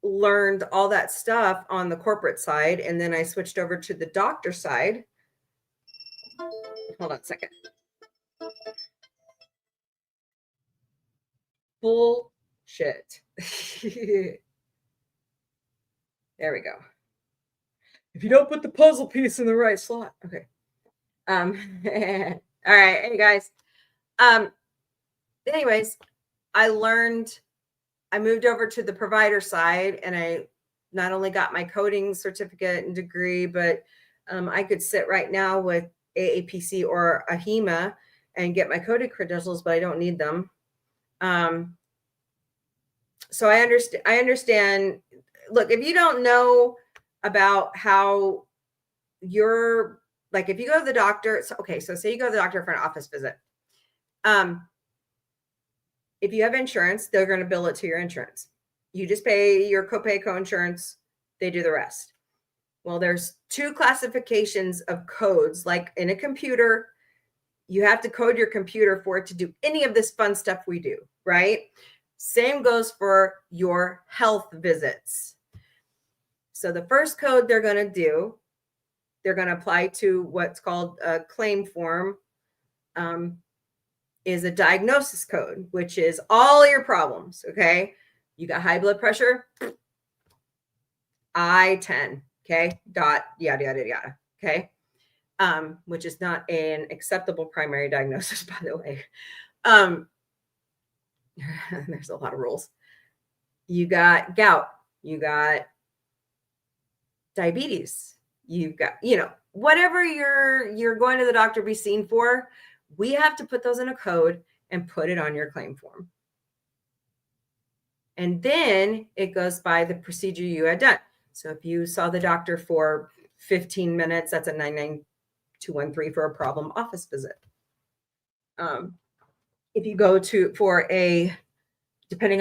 learned all that stuff on the corporate side, and then I switched over to the doctor side. Hold on a second. Bullshit. There we go. If you don't put the puzzle piece in the right slot. Okay. All right. Hey guys. Anyways, I moved over to the provider side, and I not only got my coding certificate and degree, but I could sit right now with AAPC or AHIMA and get my coding credentials, but I don't need them. So I understand. Look, if you don't know about how you're like, if you go to the doctor, so say you go to the doctor for an office visit. If you have insurance, they're going to bill it to your insurance. You just pay your copay, co-insurance. They do the rest. Well, there's two classifications of codes. Like in a computer, you have to code your computer for it to do any of this fun stuff we do, right? Same goes for your health visits. So the first code they're going to do, they're going to apply to what's called a claim form, is a diagnosis code, which is all your problems. Okay. You got high blood pressure, I-10. Okay. Dot, yada, yada, yada. Okay. Which is not an acceptable primary diagnosis, by the way. There's a lot of rules. You got gout, you got diabetes, you've got, whatever you're going to the doctor to be seen for, we have to put those in a code and put it on your claim form. And then it goes by the procedure you had done. So if you saw the doctor for 15 minutes, that's a 99213 for a problem office visit. If you go depending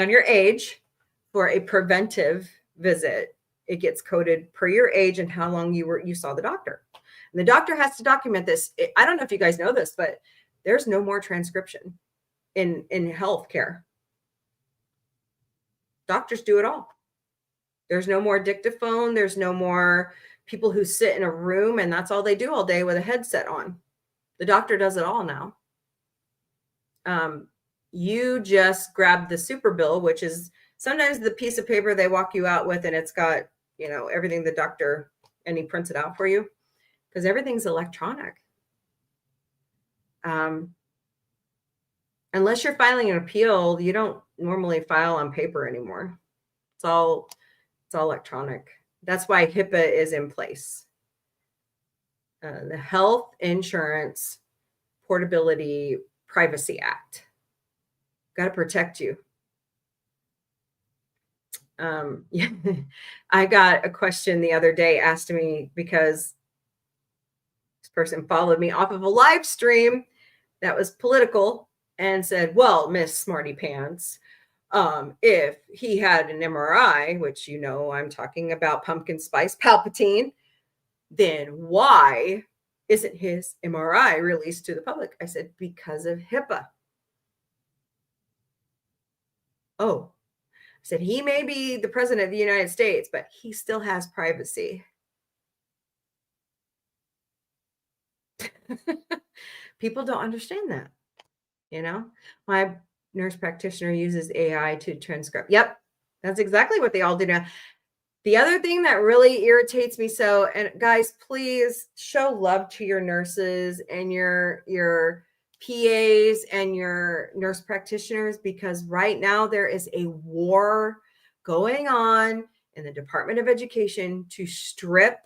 on your age, for a preventive visit, it gets coded per your age and how long you saw the doctor. And the doctor has to document this. I don't know if you guys know this, but there's no more transcription in healthcare. Doctors do it all. There's no more dictaphone. There's no more people who sit in a room and that's all they do all day with a headset on. The doctor does it all now. You just grab the super bill, which is sometimes the piece of paper they walk you out with, and it's got, everything the doctor, and he prints it out for you because everything's electronic. Unless you're filing an appeal, you don't normally file on paper anymore. It's all electronic. That's why HIPAA is in place. The Health Insurance Portability Privacy Act. Got to protect you. I got a question the other day asked to me because this person followed me off of a live stream that was political and said, well, Miss Smarty Pants, if he had an MRI, which I'm talking about pumpkin spice Palpatine, then why isn't his MRI released to the public? I said, because of HIPAA. Oh, I said, he may be the president of the United States, but he still has privacy. People don't understand that. My nurse practitioner uses AI to transcribe. Yep, that's exactly what they all do now. The other thing that really irritates me, and guys, please show love to your nurses and your PAs and your nurse practitioners, because right now there is a war going on in the Department of Education to strip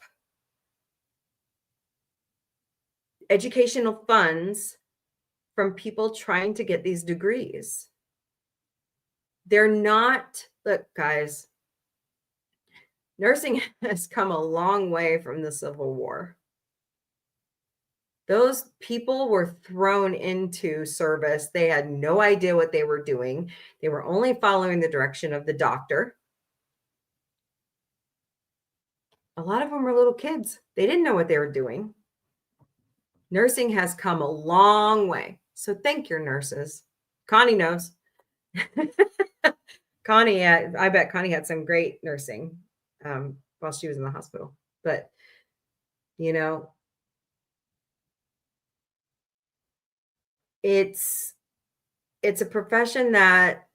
educational funds from people trying to get these degrees. They're not, look, guys, nursing has come a long way from the Civil War. Those people were thrown into service. They had no idea what they were doing. They were only following the direction of the doctor. A lot of them were little kids. They didn't know what they were doing. Nursing has come a long way. So thank your nurses. Connie knows. Connie, I bet Connie had some great nursing while she was in the hospital. But, it's a profession that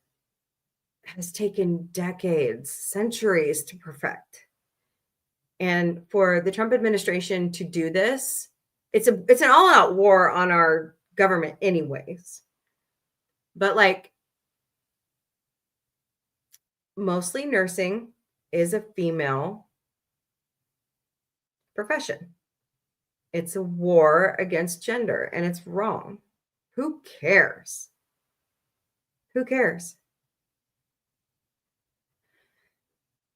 has taken decades, centuries to perfect. And for the Trump administration to do this, it's an all-out war on our government anyways. But mostly nursing is a female profession. It's a war against gender, and it's wrong. Who cares? Who cares?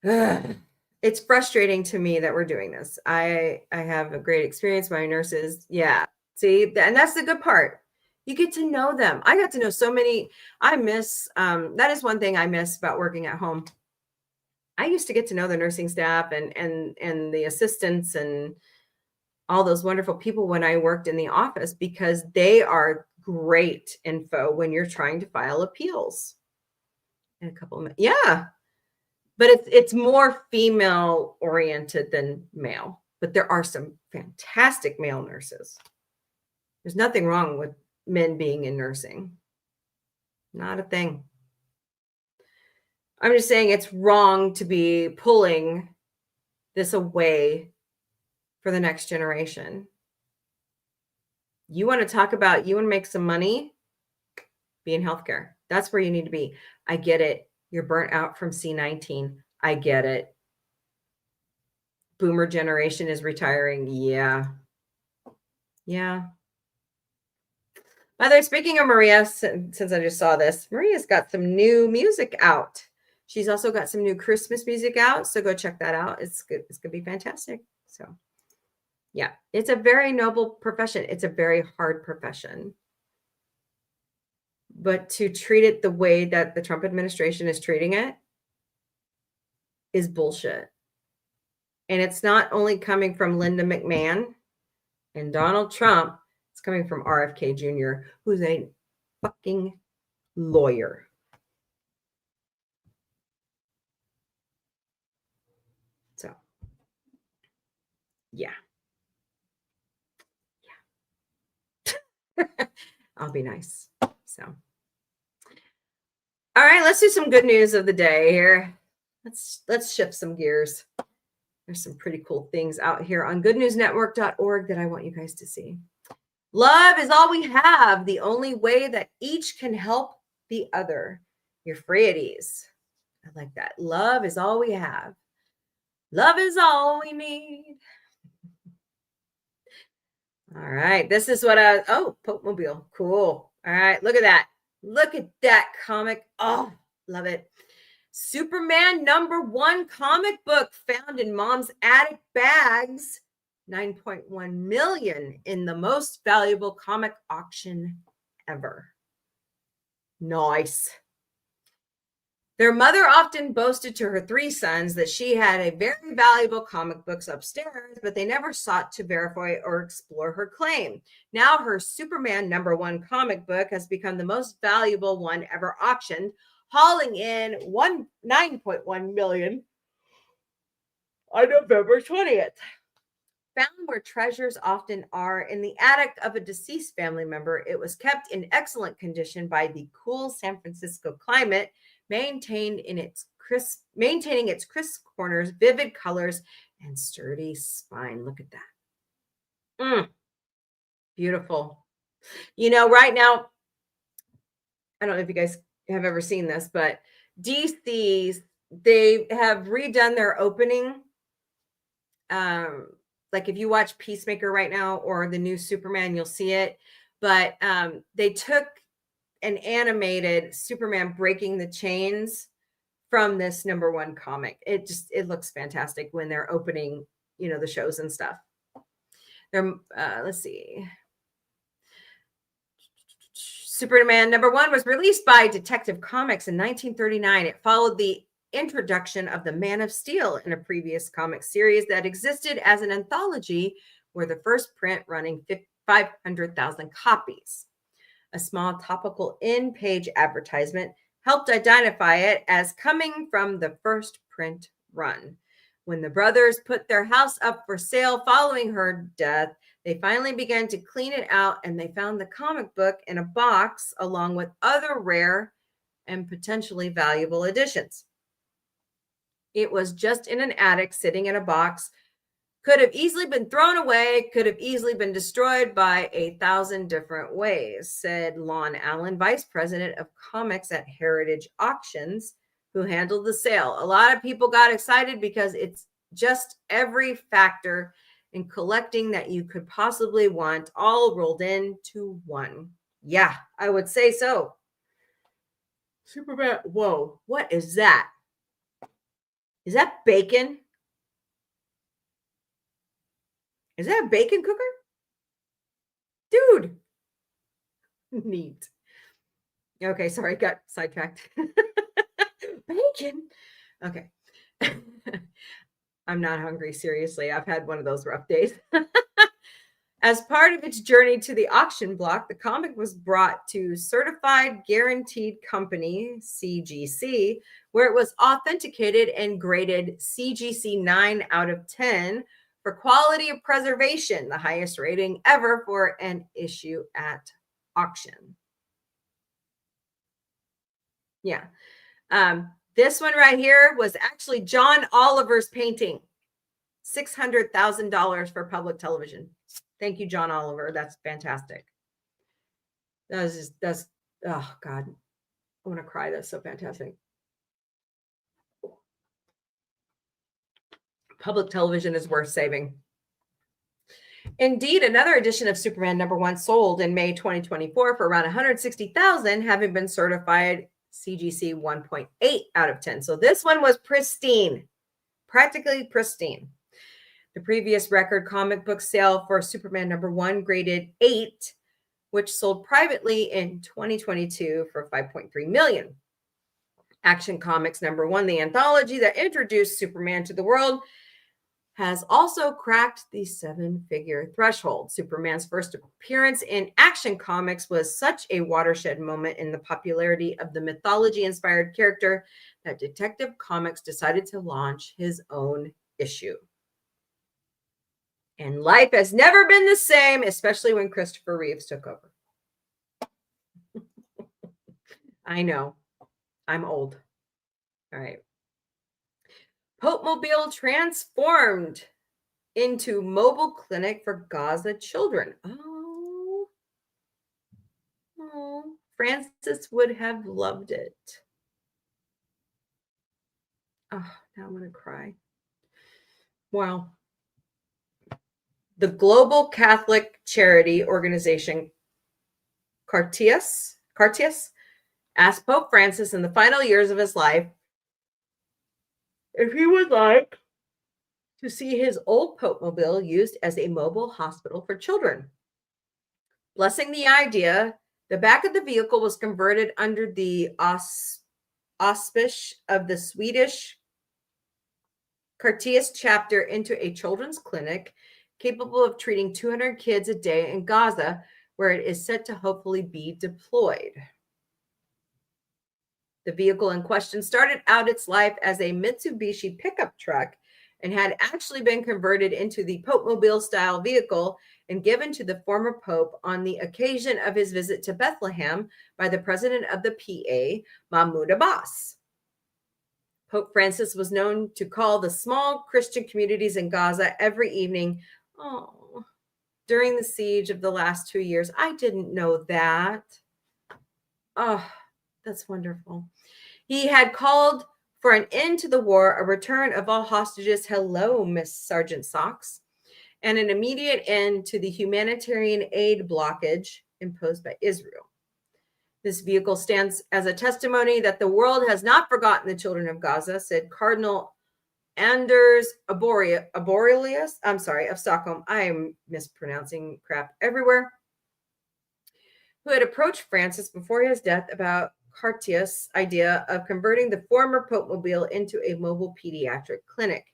It's frustrating to me that we're doing this. I have a great experience. My nurses, yeah. See, and that's the good part. You get to know them. I got to know so many. I miss, that is one thing I miss about working at home. I used to get to know the nursing staff and the assistants and all those wonderful people when I worked in the office, because they are great info when you're trying to file appeals. In a couple of minutes. Yeah. but it's more female oriented than male. But there are some fantastic male nurses. There's nothing wrong with men being in nursing. Not a thing. I'm just saying it's wrong to be pulling this away for the next generation. You want to talk about, you want to make some money? Be in healthcare. That's where you need to be. I get it. You're burnt out from C19. I get it. Boomer generation is retiring. Yeah. Yeah. By the way, speaking of Maria, since I just saw this, Maria's got some new music out. She's also got some new Christmas music out. So go check that out. It's good. It's going to be fantastic. So yeah, it's a very noble profession. It's a very hard profession. But to treat it the way that the Trump administration is treating it is bullshit. And it's not only coming from Linda McMahon and Donald Trump, it's coming from RFK Jr., who's a fucking lawyer. So, yeah. I'll be nice. So, all right, let's do some good news of the day here. Let's shift some gears. There's some pretty cool things out here on goodnewsnetwork.org that I want you guys to see. Love is all we have, the only way that each can help the other. You're free at ease. I like that. Love is all we have. Love is all we need. All right. This is what Pope Mobile. Cool. All right. Look at that. Look at that comic. Oh, love it. Superman #1 comic book found in mom's attic bags. 9.1 million in the most valuable comic auction ever. Nice. Their mother often boasted to her 3 sons that she had a very valuable comic books upstairs, but they never sought to verify or explore her claim. Now her Superman #1 comic book has become the most valuable one ever auctioned, hauling in 9.1 million on November 20th. Found where treasures often are, in the attic of a deceased family member, it was kept in excellent condition by the cool San Francisco climate, maintaining its crisp corners, vivid colors, and sturdy spine. Look at that. Beautiful. You know, right now, I don't know if you guys have ever seen this, but DC's, they have redone their opening. Like if you watch Peacemaker right now or the new Superman, you'll see it. But they took an animated Superman breaking the chains from this #1 comic. It looks fantastic when they're opening, the shows and stuff. Let's see. Superman #1 was released by Detective Comics in 1939. It followed the introduction of the Man of Steel in a previous comic series that existed as an anthology, where the first print running 500,000 copies. A small topical in-page advertisement helped identify it as coming from the first print run. When the brothers put their house up for sale following her death, they finally began to clean it out, and they found the comic book in a box along with other rare and potentially valuable editions. It was just in an attic, sitting in a box. Could have easily been thrown away, could have easily been destroyed by 1,000 different ways, said Lon Allen, vice president of comics at Heritage Auctions, who handled the sale. A lot of people got excited because it's just every factor in collecting that you could possibly want, all rolled into one. Yeah, I would say so. Superman, whoa, what is that? Is that bacon? Is that a bacon cooker? Dude. Neat. Okay, sorry, got sidetracked. Bacon. Okay. I'm not hungry, seriously. I've had one of those rough days. As part of its journey to the auction block, the comic was brought to Certified Guaranteed Company, CGC, where it was authenticated and graded CGC 9 out of 10 for quality of preservation, the highest rating ever for an issue at auction. Yeah. This one right here was actually John Oliver's painting. $600,000 for public television. Thank you, John Oliver. That's fantastic. That's oh God, I want to cry. That's so fantastic. Public television is worth saving. Indeed, another edition of Superman #1 sold in May 2024 for around $160,000, having been certified CGC 1.8 out of 10. So this one was pristine, practically pristine. The previous record comic book sale for Superman #1 graded 8, which sold privately in 2022 for $5.3 million. Action Comics #1, the anthology that introduced Superman to the world, has also cracked the 7-figure threshold. Superman's first appearance in Action Comics was such a watershed moment in the popularity of the mythology-inspired character that Detective Comics decided to launch his own issue. And life has never been the same, especially when Christopher Reeves took over. I know. I'm old. All right. Pope Mobile transformed into mobile clinic for Gaza children. Oh, Francis would have loved it. Oh, now I'm going to cry. Wow. The global Catholic charity organization Cartius asked Pope Francis in the final years of his life if he would like to see his old Pope Mobile used as a mobile hospital for children. Blessing the idea, the back of the vehicle was converted under the auspice of the Swedish Cartius chapter into a children's clinic capable of treating 200 kids a day in Gaza, where it is set to hopefully be deployed. The vehicle in question started out its life as a Mitsubishi pickup truck and had actually been converted into the Pope Mobile style vehicle and given to the former Pope on the occasion of his visit to Bethlehem by the president of the PA, Mahmoud Abbas. Pope Francis was known to call the small Christian communities in Gaza every evening. Oh, during the siege of the last 2 years. I didn't know that. Oh, that's wonderful. He had called for an end to the war, a return of all hostages. Hello, Miss Sergeant Socks. And an immediate end to the humanitarian aid blockage imposed by Israel. This vehicle stands as a testimony that the world has not forgotten the children of Gaza, said Cardinal Anders Arborelius, of Stockholm. I am mispronouncing crap everywhere. Who had approached Francis before his death about Cartius' idea of converting the former Pope Mobile into a mobile pediatric clinic.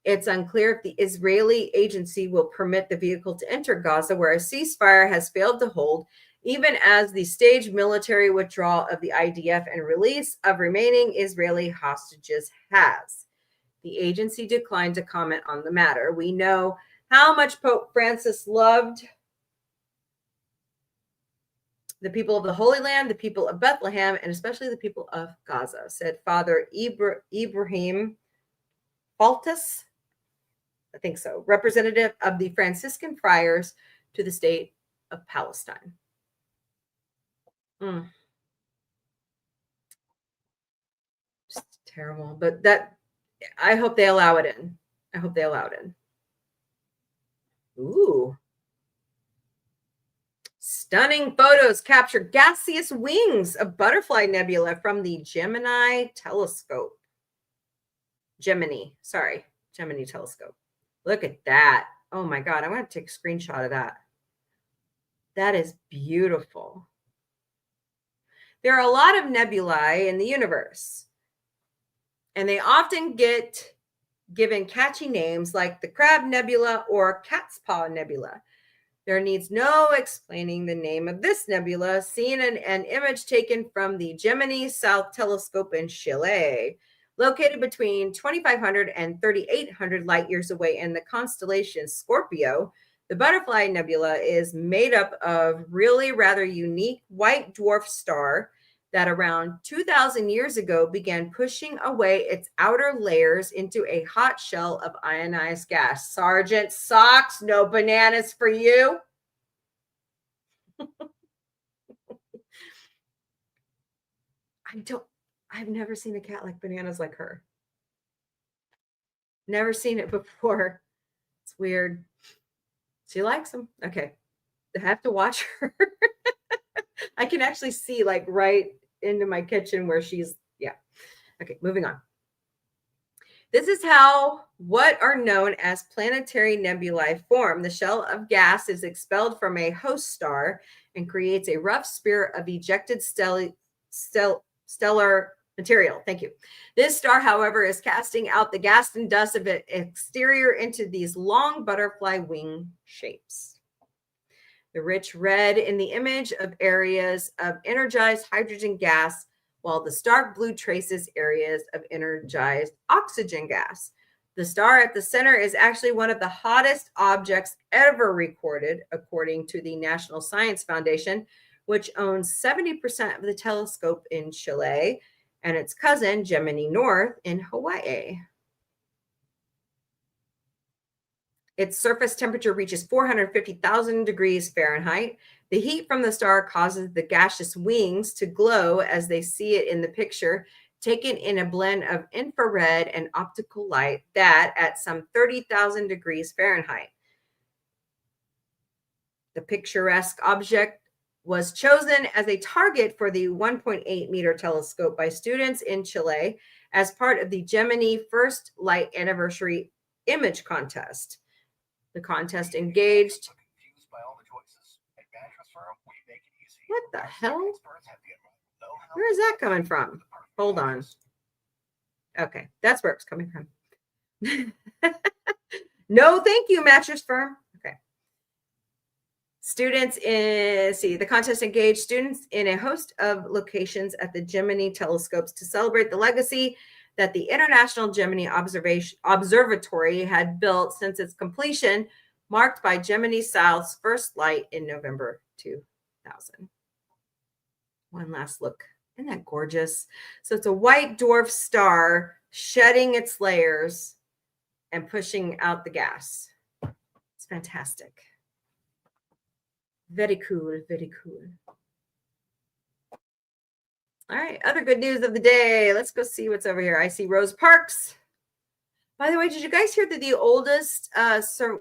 It's unclear if the Israeli agency will permit the vehicle to enter Gaza, where a ceasefire has failed to hold, even as the staged military withdrawal of the IDF and release of remaining Israeli hostages has. The agency declined to comment on the matter. We know how much Pope Francis loved the people of the Holy Land, the people of Bethlehem, and especially the people of Gaza, said Father Ibrahim Faltus, I think so, representative of the Franciscan friars to the state of Palestine. Just terrible. But that, I hope they allow it in. I hope they allow it in. Ooh. Stunning photos capture gaseous wings of butterfly nebula from the Gemini telescope. Gemini telescope. Look at that. Oh my God. I'm going to take a screenshot of that. That is beautiful. There are a lot of nebulae in the universe, and they often get given catchy names like the Crab Nebula or Cat's Paw Nebula. There needs no explaining the name of this nebula, seen in an image taken from the Gemini South Telescope in Chile, located between 2,500 and 3,800 light years away in the constellation Scorpio. The Butterfly Nebula is made up of really rather unique white dwarf star that around 2,000 years ago began pushing away its outer layers into a hot shell of ionized gas. Sergeant Socks, no bananas for you. I've never seen a cat like bananas like her. Never seen it before. It's weird. She likes them. Okay. I have to watch her. I can actually see like right into my kitchen where she's, yeah. Okay, moving on. This is how what are known as planetary nebulae form. The shell of gas is expelled from a host star and creates a rough spear of ejected stellar material. Thank you. This star, however, is casting out the gas and dust of its exterior into these long butterfly wing shapes. The rich red in the image of areas of energized hydrogen gas, while the stark blue traces areas of energized oxygen gas. The star at the center is actually one of the hottest objects ever recorded, according to the National Science Foundation, which owns 70% of the telescope in Chile, and its cousin, Gemini North, in Hawaii. Its surface temperature reaches 450,000 degrees Fahrenheit. The heat from the star causes the gaseous wings to glow as they see it in the picture, taken in a blend of infrared and optical light that at some 30,000 degrees Fahrenheit. The picturesque object was chosen as a target for the 1.8 meter telescope by students in Chile as part of the Gemini First Light Anniversary Image Contest. The contest engaged. What the hell? Where is that coming from? Hold on. Okay, that's where it's coming from. No, thank you, Mattress Firm. Okay. The contest engaged students in a host of locations at the Gemini telescopes to celebrate the legacy that the International Gemini Observatory had built since its completion, marked by Gemini South's first light in November 2000. One last look. Isn't that gorgeous? So it's a white dwarf star shedding its layers and pushing out the gas. It's fantastic. Very cool, very cool. All right, other good news of the day. Let's go see what's over here. I see Rose Parks. By the way, did you guys hear that the oldest,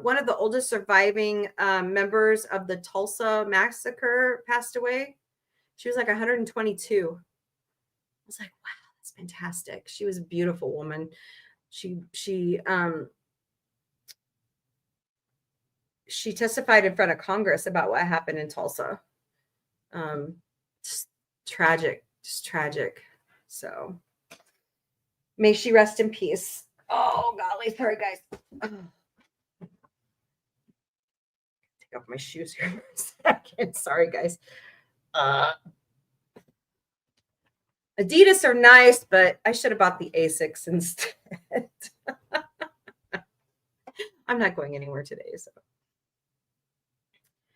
one of the oldest surviving members of the Tulsa massacre passed away? She was like 122. I was like, wow, that's fantastic. She was a beautiful woman. She testified in front of Congress about what happened in Tulsa. Just tragic. Just tragic. So may she rest in peace. Oh, golly. Sorry, guys. Take off my shoes here for a second. Sorry, guys. Adidas are nice, but I should have bought the E86 instead. I'm not going anywhere today, so.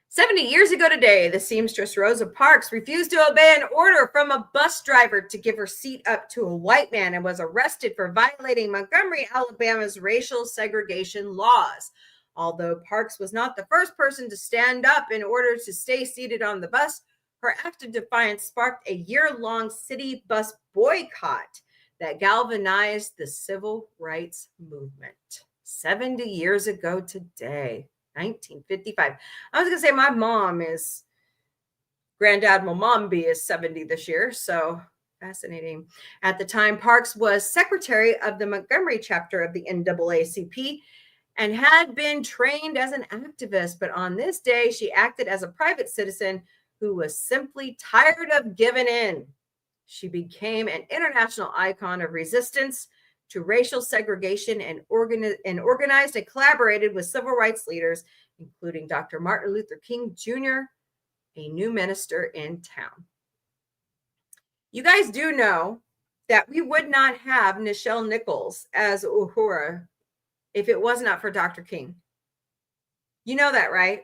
70 years ago today, the seamstress Rosa Parks refused to obey an order from a bus driver to give her seat up to a white man and was arrested for violating Montgomery, Alabama's racial segregation laws. Although Parks was not the first person to stand up in order to stay seated on the bus, her act of defiance sparked a year-long city bus boycott that galvanized the civil rights movement. 70 years ago today. 1955. I was going to say my mom is, Grand Admiral Mombie is 70 this year. So fascinating. At the time, Parks was secretary of the Montgomery chapter of the NAACP and had been trained as an activist. But on this day, she acted as a private citizen who was simply tired of giving in. She became an international icon of resistance to racial segregation and organized and collaborated with civil rights leaders including Dr. Martin Luther King Jr., a new minister in town. You guys do know that we would not have Nichelle Nichols as Uhura if it was not for Dr. King. You know that, right?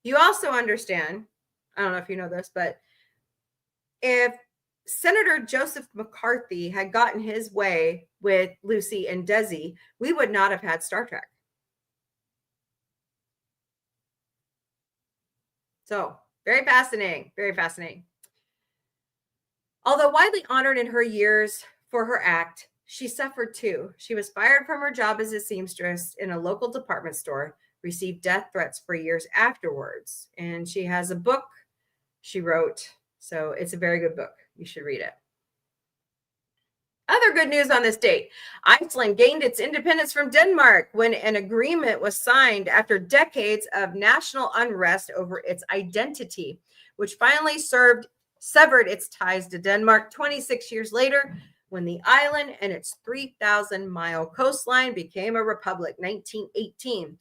You also understand, I don't know if you know this, but if Senator Joseph McCarthy had gotten his way with Lucy and Desi, we would not have had Star Trek. So, very fascinating, very fascinating. Although widely honored in her years for her act, she suffered too. She was fired from her job as a seamstress in a local department store, received death threats for years afterwards. And she has a book she wrote. So it's a very good book. You should read it. Other good news on this date. Iceland gained its independence from Denmark when an agreement was signed after decades of national unrest over its identity, which finally severed its ties to Denmark 26 years later when the island and its 3,000-mile coastline became a republic, 1918.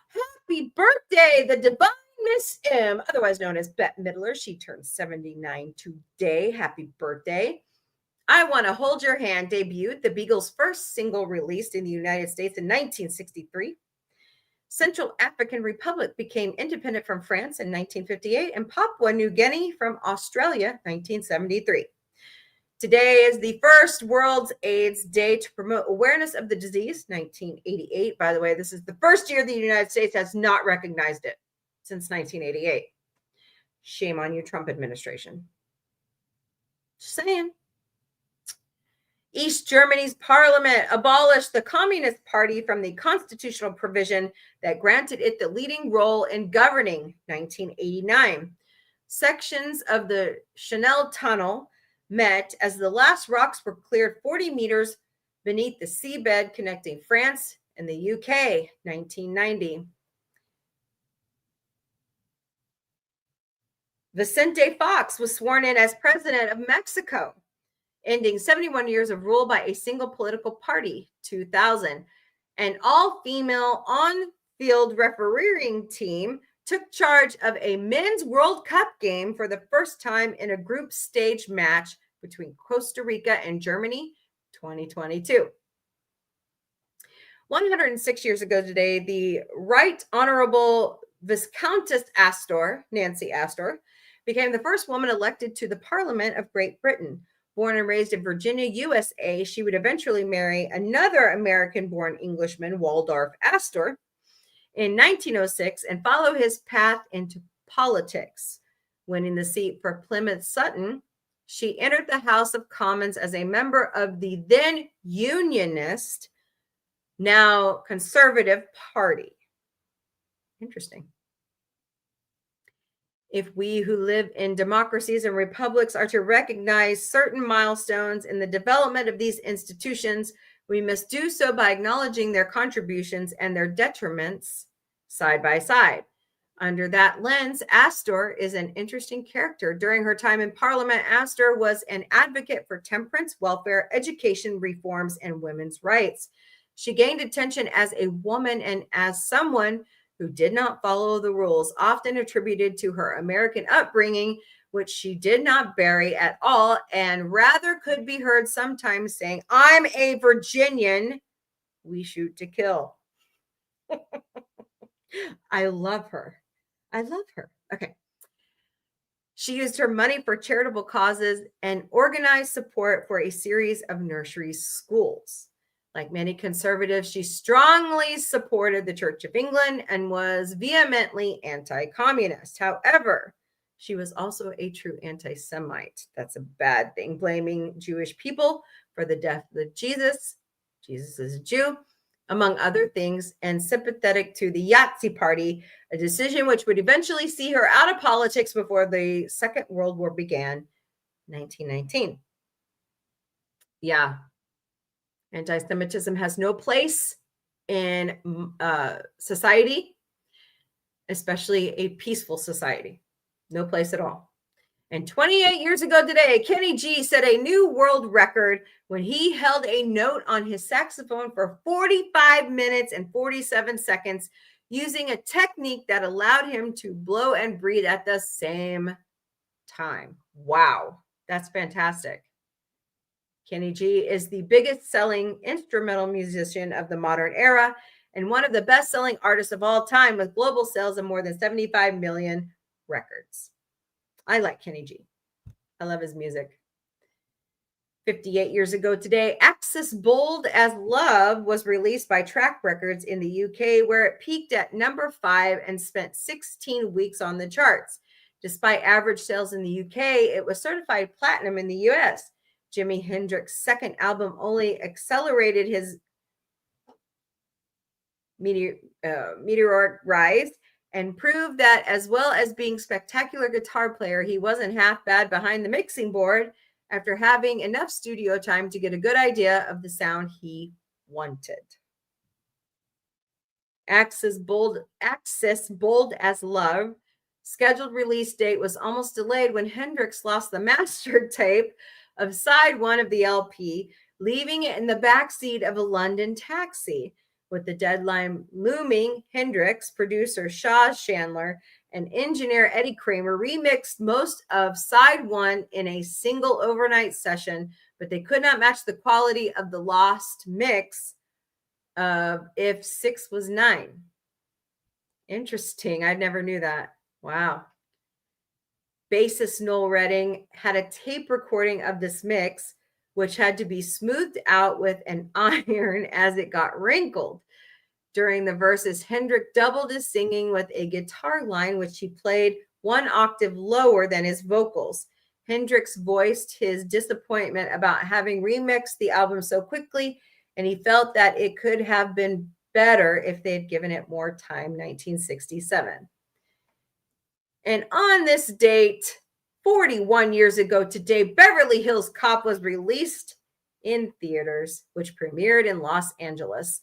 Happy birthday, the divine Miss M, otherwise known as Bette Midler. She turned 79 today. Happy birthday. I Want to Hold Your Hand debuted, the Beagles' first single released in the United States in 1963. Central African Republic became independent from France in 1958, and Papua New Guinea from Australia, 1973. Today is the first World AIDS Day to promote awareness of the disease, 1988. By the way, this is the first year the United States has not recognized it since 1988. Shame on you, Trump administration. Just saying. East Germany's parliament abolished the Communist Party from the constitutional provision that granted it the leading role in governing, 1989. Sections of the Chanel Tunnel met as the last rocks were cleared 40 meters beneath the seabed connecting France and the UK, 1990. Vicente Fox was sworn in as president of Mexico, ending 71 years of rule by a single political party, 2000. An all-female on-field refereeing team took charge of a men's World Cup game for the first time in a group stage match between Costa Rica and Germany, 2022. 106 years ago today, the Right Honorable Viscountess Astor, Nancy Astor, became the first woman elected to the Parliament of Great Britain. Born and raised in Virginia, USA, she would eventually marry another American-born Englishman, Waldorf Astor, in 1906 and follow his path into politics. Winning the seat for Plymouth Sutton, she entered the House of Commons as a member of the then Unionist, now Conservative Party. Interesting. If we who live in democracies and republics are to recognize certain milestones in the development of these institutions, we must do so by acknowledging their contributions and their detriments side by side. Under that lens, Astor is an interesting character. During her time in Parliament, Astor was an advocate for temperance, welfare, education reforms, and women's rights. She gained attention as a woman and as someone who did not follow the rules, often attributed to her American upbringing, which she did not bury at all, and rather could be heard sometimes saying, "I'm a Virginian. We shoot to kill." I love her. I love her. Okay. She used her money for charitable causes and organized support for a series of nursery schools. Like many conservatives, she strongly supported the Church of England and was vehemently anti-communist. However, she was also a true anti-Semite. That's a bad thing, blaming Jewish people for the death of Jesus. Jesus is a Jew, among other things, and sympathetic to the Yahtzee Party, a decision which would eventually see her out of politics before the Second World War began, 1919. Yeah. Anti-Semitism has no place in society, especially a peaceful society. No place at all. And 28 years ago today, Kenny G set a new world record when he held a note on his saxophone for 45 minutes and 47 seconds using a technique that allowed him to blow and breathe at the same time. Wow, that's fantastic. Kenny G is the biggest selling instrumental musician of the modern era and one of the best selling artists of all time with global sales of more than 75 million records. I like Kenny G. I love his music. 58 years ago today, Axis Bold as Love was released by Track Records in the UK, where it peaked at number 5 and spent 16 weeks on the charts. Despite average sales in the UK, it was certified platinum in the US. Jimi Hendrix's second album only accelerated his meteoric rise and proved that, as well as being a spectacular guitar player, he wasn't half bad behind the mixing board after having enough studio time to get a good idea of the sound he wanted. Axis Bold as Love scheduled release date was almost delayed when Hendrix lost the master tape of side 1 of the LP, leaving it in the backseat of a London taxi. With the deadline looming, Hendrix, producer Shaw Chandler, and engineer Eddie Kramer remixed most of side 1 in a single overnight session, but they could not match the quality of the lost mix of If 6 Was 9. Interesting. I never knew that. Wow. Bassist Noel Redding had a tape recording of this mix, which had to be smoothed out with an iron as it got wrinkled. During the verses, Hendrix doubled his singing with a guitar line, which he played 1 octave lower than his vocals. Hendrix voiced his disappointment about having remixed the album so quickly, and he felt that it could have been better if they had given it more time, 1967. And on this date, 41 years ago today, Beverly Hills Cop was released in theaters, which premiered in Los Angeles.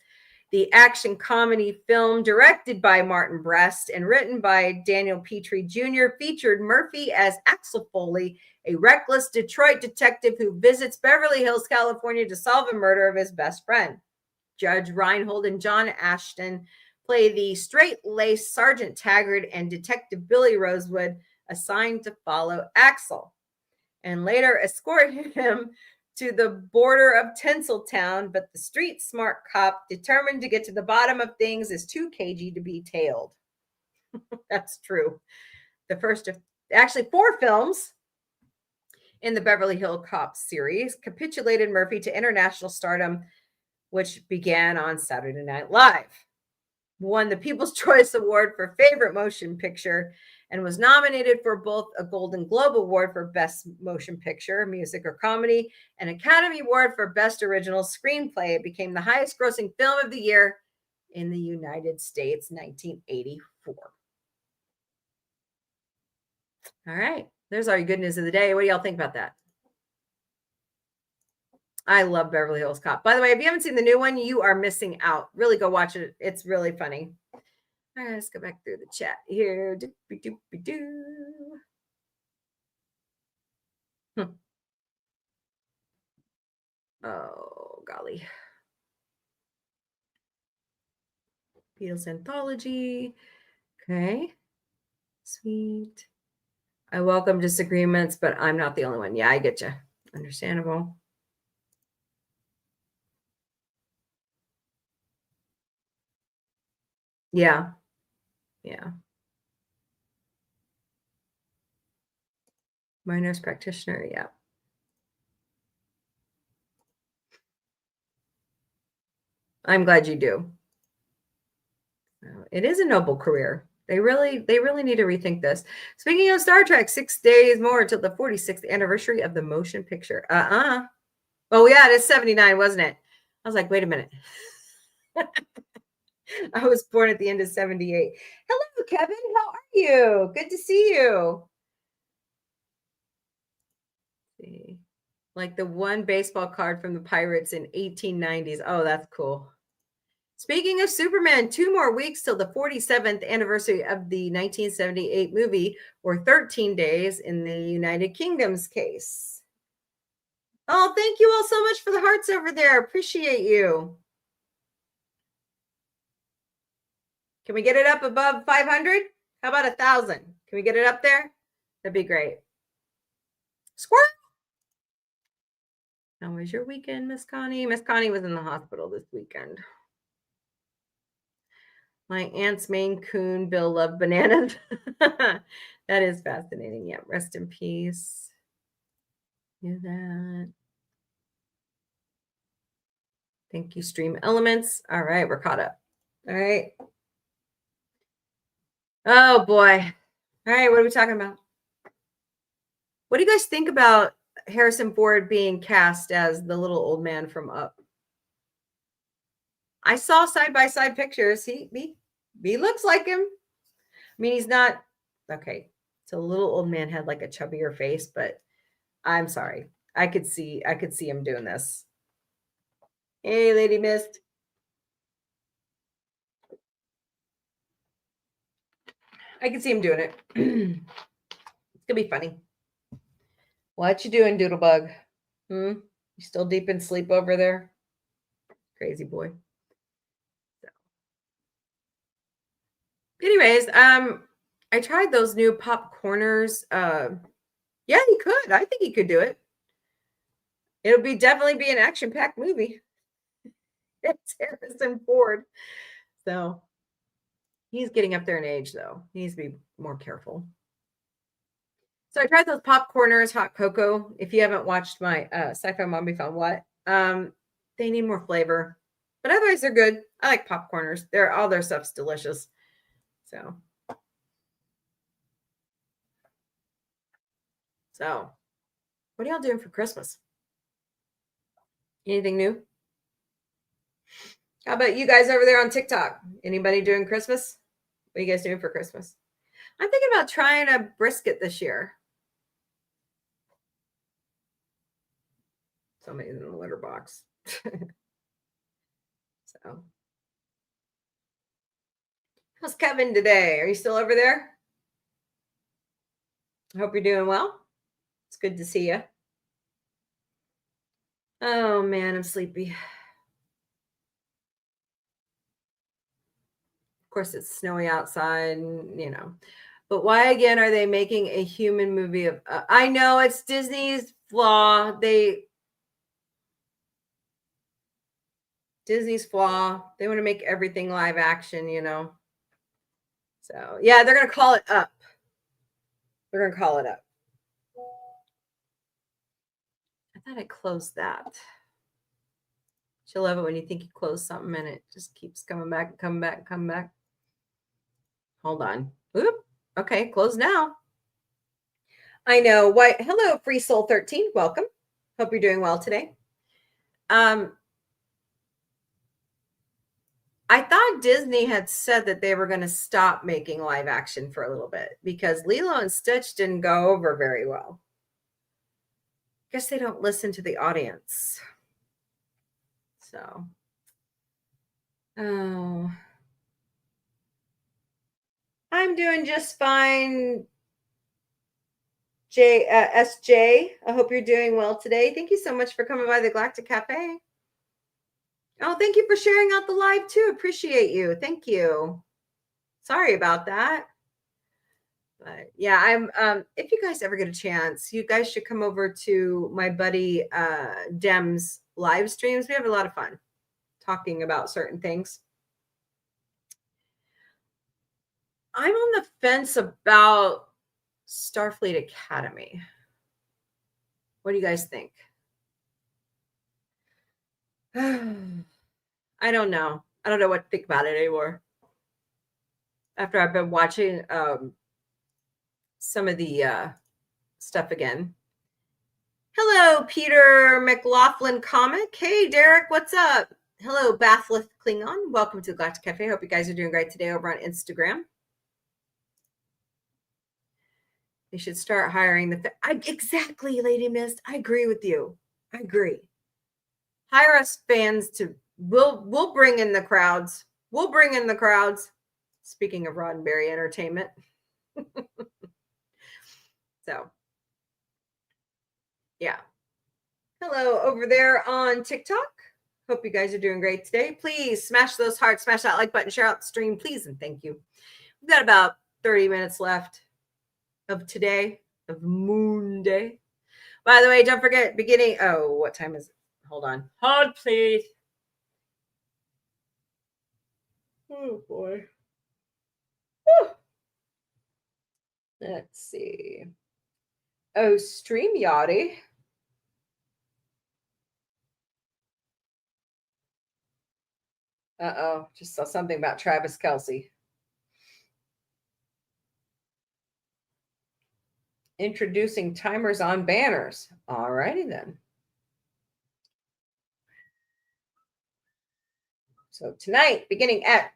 The action comedy film, directed by Martin Brest and written by Daniel Petrie Jr., featured Murphy as Axel Foley, a reckless Detroit detective who visits Beverly Hills, California to solve a murder of his best friend. Judge Reinhold and John Ashton play the straight-laced Sergeant Taggart and Detective Billy Rosewood, assigned to follow Axel, and later escort him to the border of Tinseltown, but the street-smart cop, determined to get to the bottom of things, is too cagey to be tailed. That's true. The first of actually 4 films in the Beverly Hills Cop series capitulated Murphy to international stardom, which began on Saturday Night Live. Won the People's Choice Award for Favorite Motion Picture and was nominated for both a Golden Globe Award for Best Motion Picture, Music or Comedy, and Academy Award for Best Original Screenplay. It became the highest grossing film of the year in the United States, 1984. All right, there's our good news of the day. What do y'all think about that? I love Beverly Hills Cop. By the way, if you haven't seen the new one, you are missing out. Really go watch it. It's really funny. All right, let's go back through the chat here. Oh, golly. Beatles Anthology. Okay. Sweet. I welcome disagreements, but I'm not the only one. Yeah, I get you. Understandable. Yeah. Yeah. My nurse practitioner. Yeah. I'm glad you do. It is a noble career. They really need to rethink this. Speaking of Star Trek, 6 days more till the 46th anniversary of the motion picture. Oh yeah, it is 79, wasn't it? I was like, wait a minute. I was born at the end of 78. Hello, Kevin. How are you? Good to see you. Let's see. Like the one baseball card from the Pirates in 1890s. Oh, that's cool. Speaking of Superman, 2 more weeks till the 47th anniversary of the 1978 movie, or 13 days in the United Kingdom's case. Oh, thank you all so much for the hearts over there. Appreciate you. Can we get it up above 500? How about 1,000? Can we get it up there? That'd be great. Squirrel. How was your weekend, Miss Connie? Miss Connie was in the hospital this weekend. My aunt's Maine Coon Bill loved bananas. That is fascinating. Yeah, rest in peace. Do that. Thank you, Stream Elements. All right, we're caught up. All right. Oh boy. All right, what are we talking about? What do you guys think about Harrison Ford being cast as the little old man from Up? I saw side-by-side pictures. He looks like him. I mean, he's not okay. So the little old man had like a chubbier face, but I'm sorry. I could see him doing this. Hey, Lady Mist. I can see him doing it. It's gonna be funny. What you doing, Doodlebug? You still deep in sleep over there? Crazy boy. So. Anyways, I tried those new popcorners. Yeah, he could. I think he could do it. It'll definitely be an action-packed movie. It's Harrison Ford. So he's getting up there in age, though. He needs to be more careful. So I tried those popcorners, hot cocoa. If you haven't watched my sci-fi Mombie found what, they need more flavor, but otherwise they're good. I like popcorners. All their stuff's delicious. So what are y'all doing for Christmas? Anything new? How about you guys over there on TikTok? Anybody doing Christmas? What are you guys doing for Christmas? I'm thinking about trying a brisket this year. Somebody's in the litter box. So, how's Kevin today? Are you still over there? I hope you're doing well. It's good to see you. Oh man, I'm sleepy. Of course, it's snowy outside, and, But why again are they making a human movie of? I know it's Disney's flaw. Disney's flaw. They want to make everything live action, So yeah, they're gonna call it Up. They're gonna call it Up. I thought I closed that. She'll love it when you think you close something and it just keeps coming back and coming back and coming back. Hold on. Oop. Okay, close now. I know. Why? Hello, Free Soul 13. Welcome. Hope you're doing well today. I thought Disney had said that they were going to stop making live action for a little bit because Lilo and Stitch didn't go over very well. Guess they don't listen to the audience. So, I'm doing just fine. SJ, I hope you're doing well today. Thank you so much for coming by the Galactic Café. Oh, thank you for sharing out the live too. Appreciate you. Thank you. Sorry about that. But yeah, if you guys ever get a chance, you guys should come over to my buddy Dem's live streams. We have a lot of fun talking about certain things. I'm on the fence about Starfleet Academy. What do you guys think? I don't know. I don't know what to think about it anymore. After I've been watching some of the stuff again. Hello, Peter McLaughlin Comic. Hey, Derek, what's up? Hello, Bathlith Klingon. Welcome to the Galactic Cafe. Hope you guys are doing great today over on Instagram. They should start hiring exactly, Lady Mist. I agree with you. I agree. Hire us fans we'll bring in the crowds. We'll bring in the crowds. Speaking of Roddenberry Entertainment. So, yeah. Hello over there on TikTok. Hope you guys are doing great today. Please smash those hearts, smash that like button, share out the stream, please, and thank you. We've got about 30 minutes left of today, of Moon Day. By the way, don't forget, beginning. Oh, what time is it? Hold on. Hold, please. Oh, boy. Whew. Let's see. Oh, StreamYard. Uh-oh, just saw something about Travis Kelce. Introducing timers on banners. All righty then. So tonight, beginning at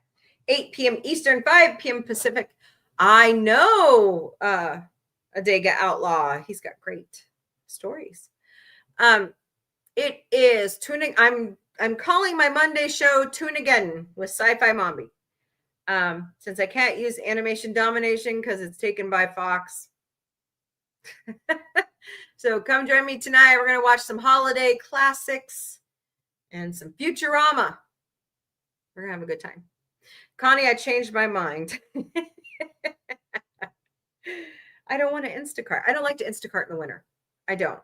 8 p.m. Eastern, 5 p.m. Pacific, I know Adega Outlaw. He's got great stories. It is tuning. I'm calling my Monday show Tune Again with Sci-Fi Mombie. Since I can't use Animation Domination because it's taken by Fox. So come join me tonight. We're going to watch some holiday classics and some Futurama. We're going to have a good time. Connie, I changed my mind. I don't want to Instacart. I don't like to Instacart in the winter. I don't.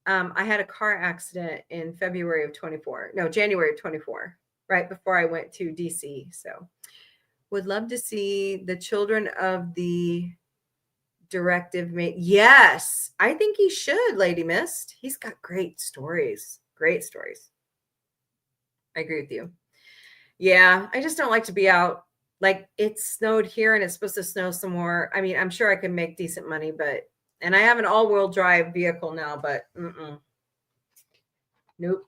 I had a car accident in January of 24, right before I went to DC. So would love to see the children of the directive mate. Yes, I think he should, Lady Mist. He's got great stories. Great stories. I agree with you. Yeah, I just don't like to be out. Like, it snowed here and it's supposed to snow some more. I mean, I'm sure I can make decent money, and I have an all-wheel drive vehicle now, but nope,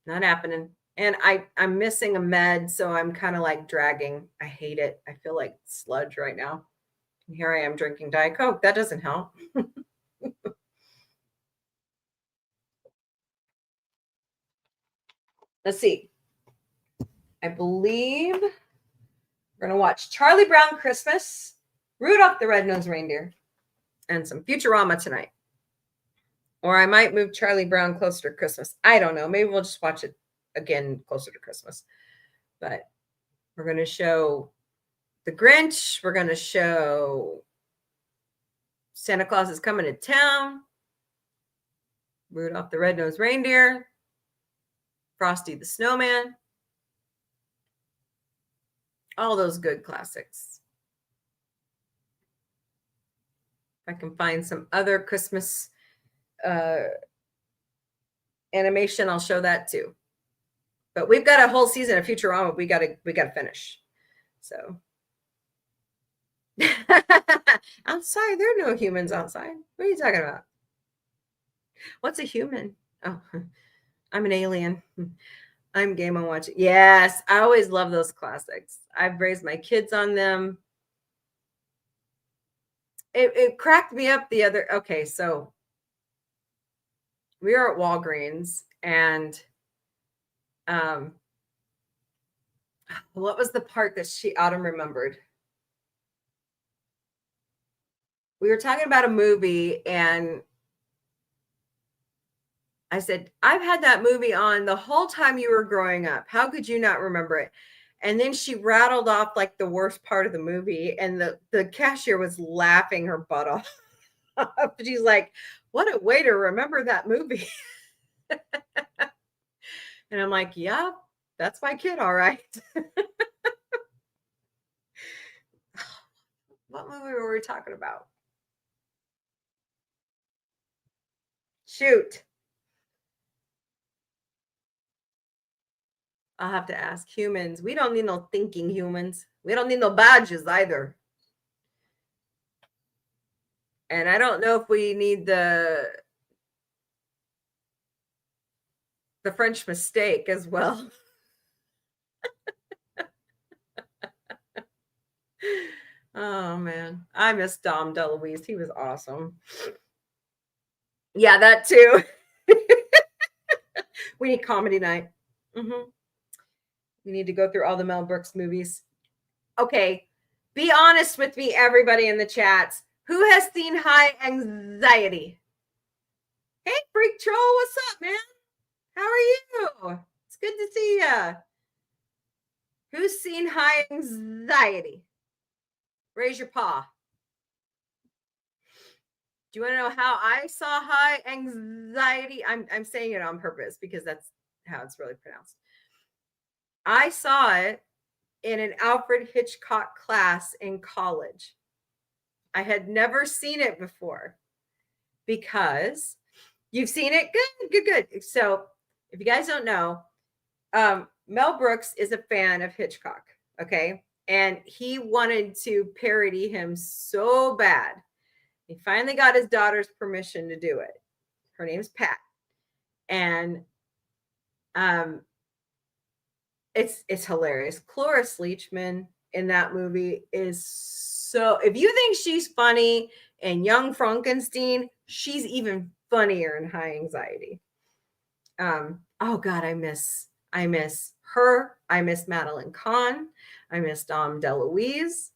not happening. And I'm missing a med, so I'm kind of like dragging. I hate it. I feel like sludge right now. And here I am drinking Diet Coke. That doesn't help. Let's see. I believe we're going to watch Charlie Brown Christmas, Rudolph the Red-Nosed Reindeer, and some Futurama tonight. Or I might move Charlie Brown closer to Christmas. I don't know. Maybe we'll just watch it again closer to Christmas. But we're going to show The Grinch. We're going to show Santa Claus is Coming to Town, Rudolph the Red-Nosed Reindeer, Frosty the Snowman. All those good classics. If I can find some other Christmas animation, I'll show that too. But we've got a whole season of Futurama we got to finish. So outside, there are no humans outside. What are you talking about? What's a human? Oh, I'm an alien. I'm game on watching. Yes, I always love those classics. I've raised my kids on them. It cracked me up the other. Okay, so we are at Walgreens, and what was the part that Autumn remembered? We were talking about a movie, and I said, I've had that movie on the whole time you were growing up. How could you not remember it? And then she rattled off like the worst part of the movie, and the cashier was laughing her butt off. She's like, what a way to remember that movie. And I'm like, yeah, that's my kid, all right. What movie were we talking about? Shoot. I'll have to ask. Humans. We don't need no thinking humans. We don't need no badges either. And I don't know if we need the French mistake as well. Oh, man. I miss Dom DeLuise. He was awesome. Yeah, that too. We need comedy night. We need to go through all the Mel Brooks movies. Okay. Be honest with me, everybody in the chats. Who has seen High Anxiety? Hey, Freak Troll. What's up, man? How are who's seen High Anxiety? Raise your paw. Do you want to know how I saw High Anxiety? I'm saying it on purpose because that's how it's really pronounced. I saw it in an Alfred Hitchcock class in college. I had never seen it before because you've seen it. Good. So if you guys don't know, Mel Brooks is a fan of Hitchcock. Okay. And he wanted to parody him so bad. He finally got his daughter's permission to do it. Her name's Pat. And it's hilarious. Cloris Leachman in that movie is so, if you think she's funny in Young Frankenstein, she's even funnier in High Anxiety. Oh God, I miss her. I miss Madeline Kahn. I miss Dom DeLuise.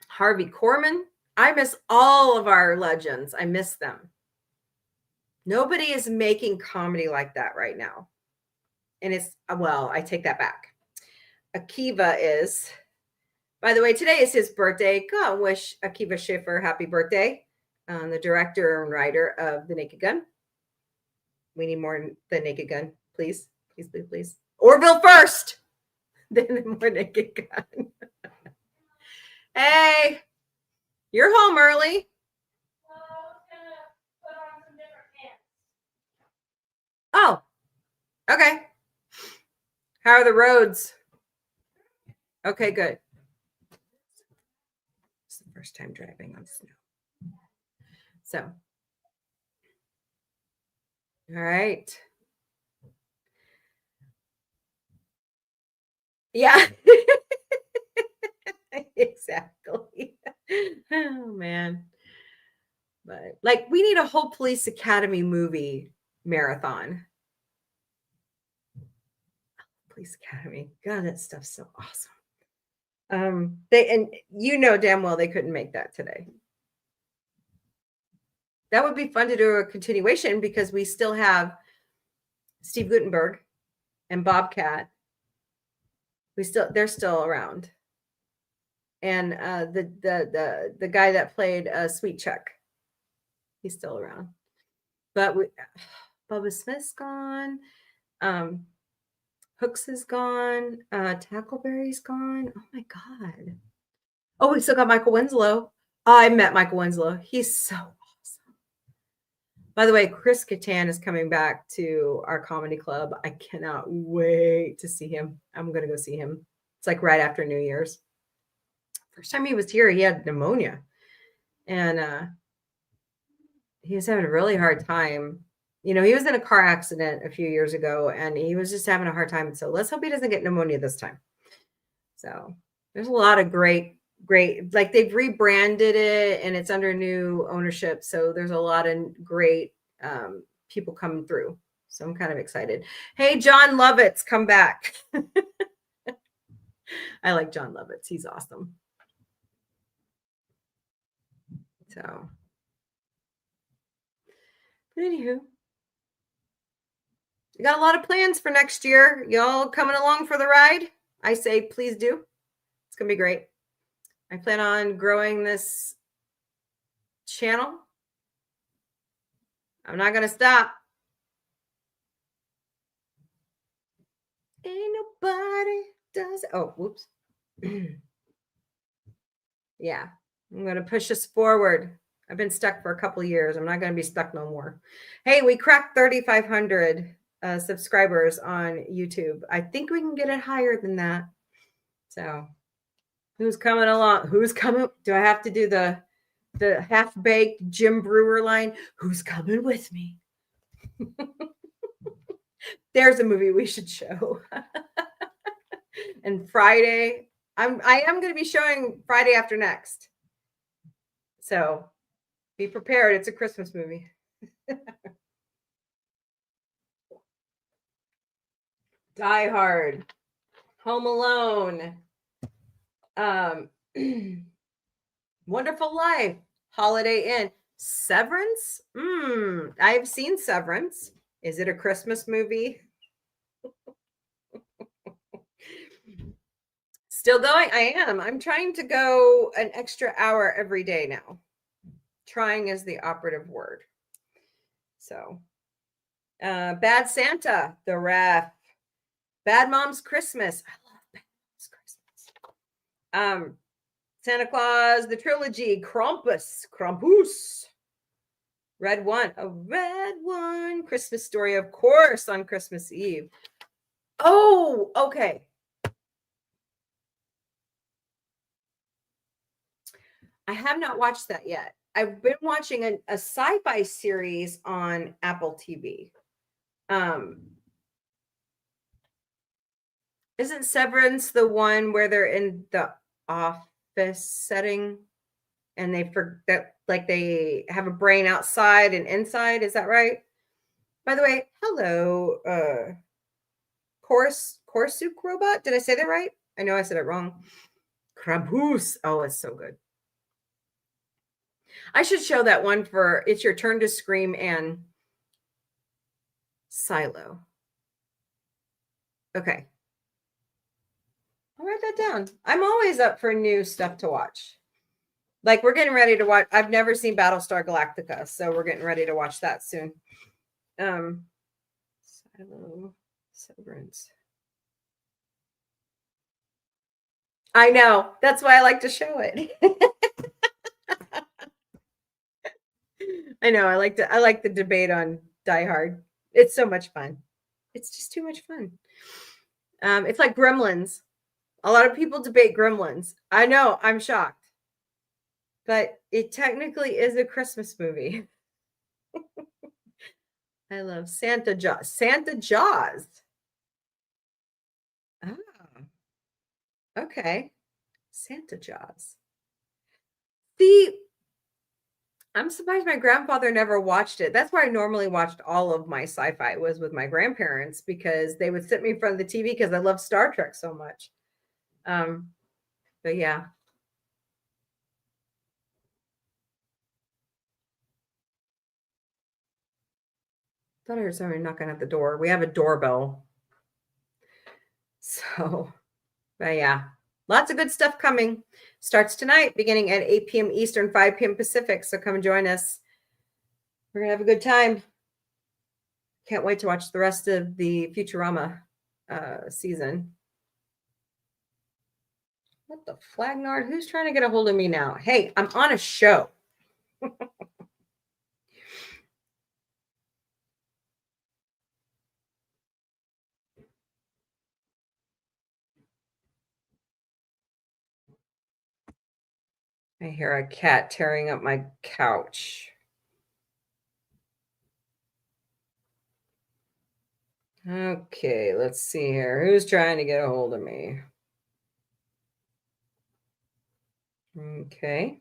Harvey Korman. I miss all of our legends. I miss them. Nobody is making comedy like that right now. And it's, well, I take that back. Akiva is, by the way, today is his birthday. Go and wish Akiva Schiffer happy birthday. The director and writer of The Naked Gun. We need more The Naked Gun, please. Please. Orville first. Then more Naked Gun. Hey, you're home early. Oh, okay. How are the roads? Okay, good. It's the first time driving on snow. So, all right. Yeah. Exactly. Oh, man. But like, we need a whole Police Academy movie marathon. Police Academy. God, that stuff's so awesome. And you know damn well they couldn't make that today. That would be fun to do a continuation because we still have Steve Guttenberg and Bobcat. They're still around. And the guy that played Sweet Chuck, he's still around. But Bubba Smith's gone. Hooks is gone. Tackleberry's gone. Oh my God. Oh, we still got Michael Winslow. I met Michael Winslow. He's so awesome. By the way, Chris Kattan is coming back to our comedy club. I cannot wait to see him. I'm going to go see him. It's like right after New Year's. First time he was here, he had pneumonia. And he was having a really hard time. You know, he was in a car accident a few years ago, and he was just having a hard time. So let's hope he doesn't get pneumonia this time. So there's a lot of great, like they've rebranded it and it's under new ownership. So there's a lot of great people coming through. So I'm kind of excited. Hey, John Lovitz, come back. I like John Lovitz. He's awesome. So, but anywho, we got a lot of plans for next year. Y'all coming along for the ride? I say, please do. It's going to be great. I plan on growing this channel. I'm not going to stop. Ain't nobody does. Oh, whoops. Yeah, I'm going to push us forward. I've been stuck for a couple of years. I'm not going to be stuck no more. Hey, we cracked 3,500 subscribers on YouTube. I think we can get it higher than that. So who's coming along? Who's coming? Do I have to do the half-baked Jim Brewer line? Who's coming with me? There's a movie we should show. And Friday, I am going to be showing Friday after next. So be prepared. It's a Christmas movie. Die Hard, Home Alone, Wonderful Life, Holiday Inn, Severance. I've seen Severance. Is it a Christmas movie? Still going? I am. I'm trying to go an extra hour every day now. Trying is the operative word. So, Bad Santa, The Ref, Bad Mom's Christmas. I love Bad Mom's Christmas. Santa Claus, the trilogy, Krampus, Red One, a Red One, Christmas Story, of course, on Christmas Eve. Oh, okay. I have not watched that yet. I've been watching a sci-fi series on Apple TV. Isn't Severance the one where they're in the office setting and they forget, like they have a brain outside and inside? Is that right? By the way, hello, Korsuk robot. Did I say that right? I know I said it wrong. Krampus. Oh, it's so good. I should show that one for It's Your Turn to Scream and Silo. Okay. I'll write that down. I'm always up for new stuff to watch. Like we're getting ready to watch. I've never seen Battlestar Galactica, so we're getting ready to watch that soon. Silo, Severance. I know. That's why I like to show it. I know. I like the debate on Die Hard. It's so much fun. It's just too much fun. It's like Gremlins. A lot of people debate Gremlins. I know. I'm shocked. But it technically is a Christmas movie. I love Santa Jaws. Santa Jaws. Ah. Okay. Santa Jaws. See, I'm surprised my grandfather never watched it. That's why I normally watched all of my sci-fi was with my grandparents because they would sit me in front of the TV because I love Star Trek so much. But yeah. Thought I heard somebody knocking at the door. We have a doorbell. So, but yeah, lots of good stuff coming. Starts tonight, beginning at 8 p.m. Eastern, 5 p.m. Pacific. So come join us. We're going to have a good time. Can't wait to watch the rest of the Futurama season. What the flagnard? Who's trying to get a hold of me now? Hey, I'm on a show. I hear a cat tearing up my couch. Okay, let's see here. Who's trying to get a hold of me? Okay.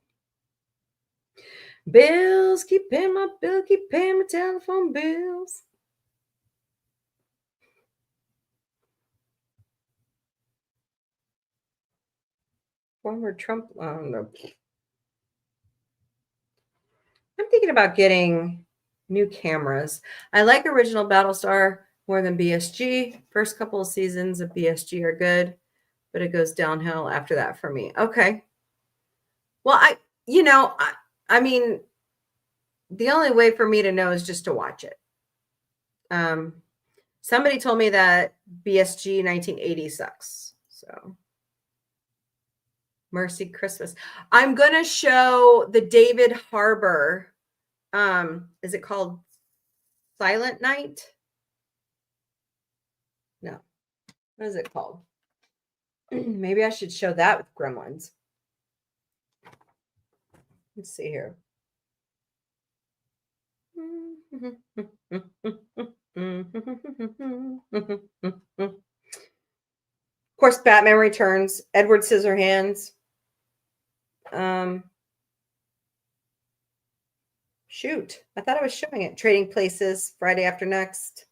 Bills, keep paying my bill, keep paying my telephone bills. Former Trump. No. I'm thinking about getting new cameras. I like original Battlestar more than BSG. First couple of seasons of BSG are good, but it goes downhill after that for me. Okay. Well, I mean, the only way for me to know is just to watch it. Somebody told me that BSG 1980 sucks. So Mercy Christmas. I'm going to show the David Harbour. Is it called Silent Night? No. What is it called? Maybe I should show that with Gremlins. Let's see here. Of course, Batman Returns, Edward Scissorhands. Shoot, I thought I was showing it. Trading Places, Friday After Next.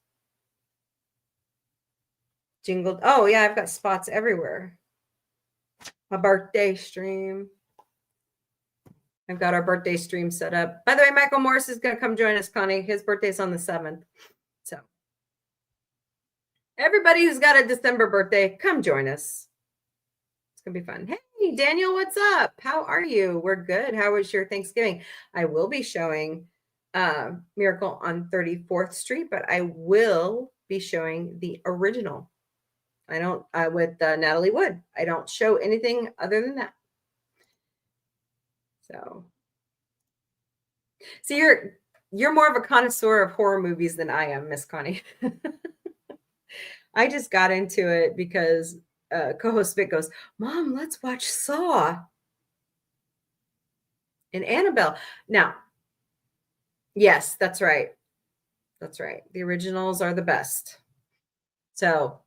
Jingled. Oh, yeah, I've got spots everywhere. My birthday stream. I've got our birthday stream set up. By the way, Michael Morris is going to come join us, Connie. His birthday's on the 7th. So everybody who's got a December birthday, come join us. It's going to be fun. Hey, Daniel, what's up? How are you? We're good. How was your Thanksgiving? I will be showing Miracle on 34th Street, but I will be showing the original. I don't, with Natalie Wood. I don't show anything other than that. So, see, you're more of a connoisseur of horror movies than I am, Miss Connie. I just got into it because co-host Vic goes, Mom, let's watch Saw and Annabelle. Now, yes, that's right. That's right. The originals are the best. So,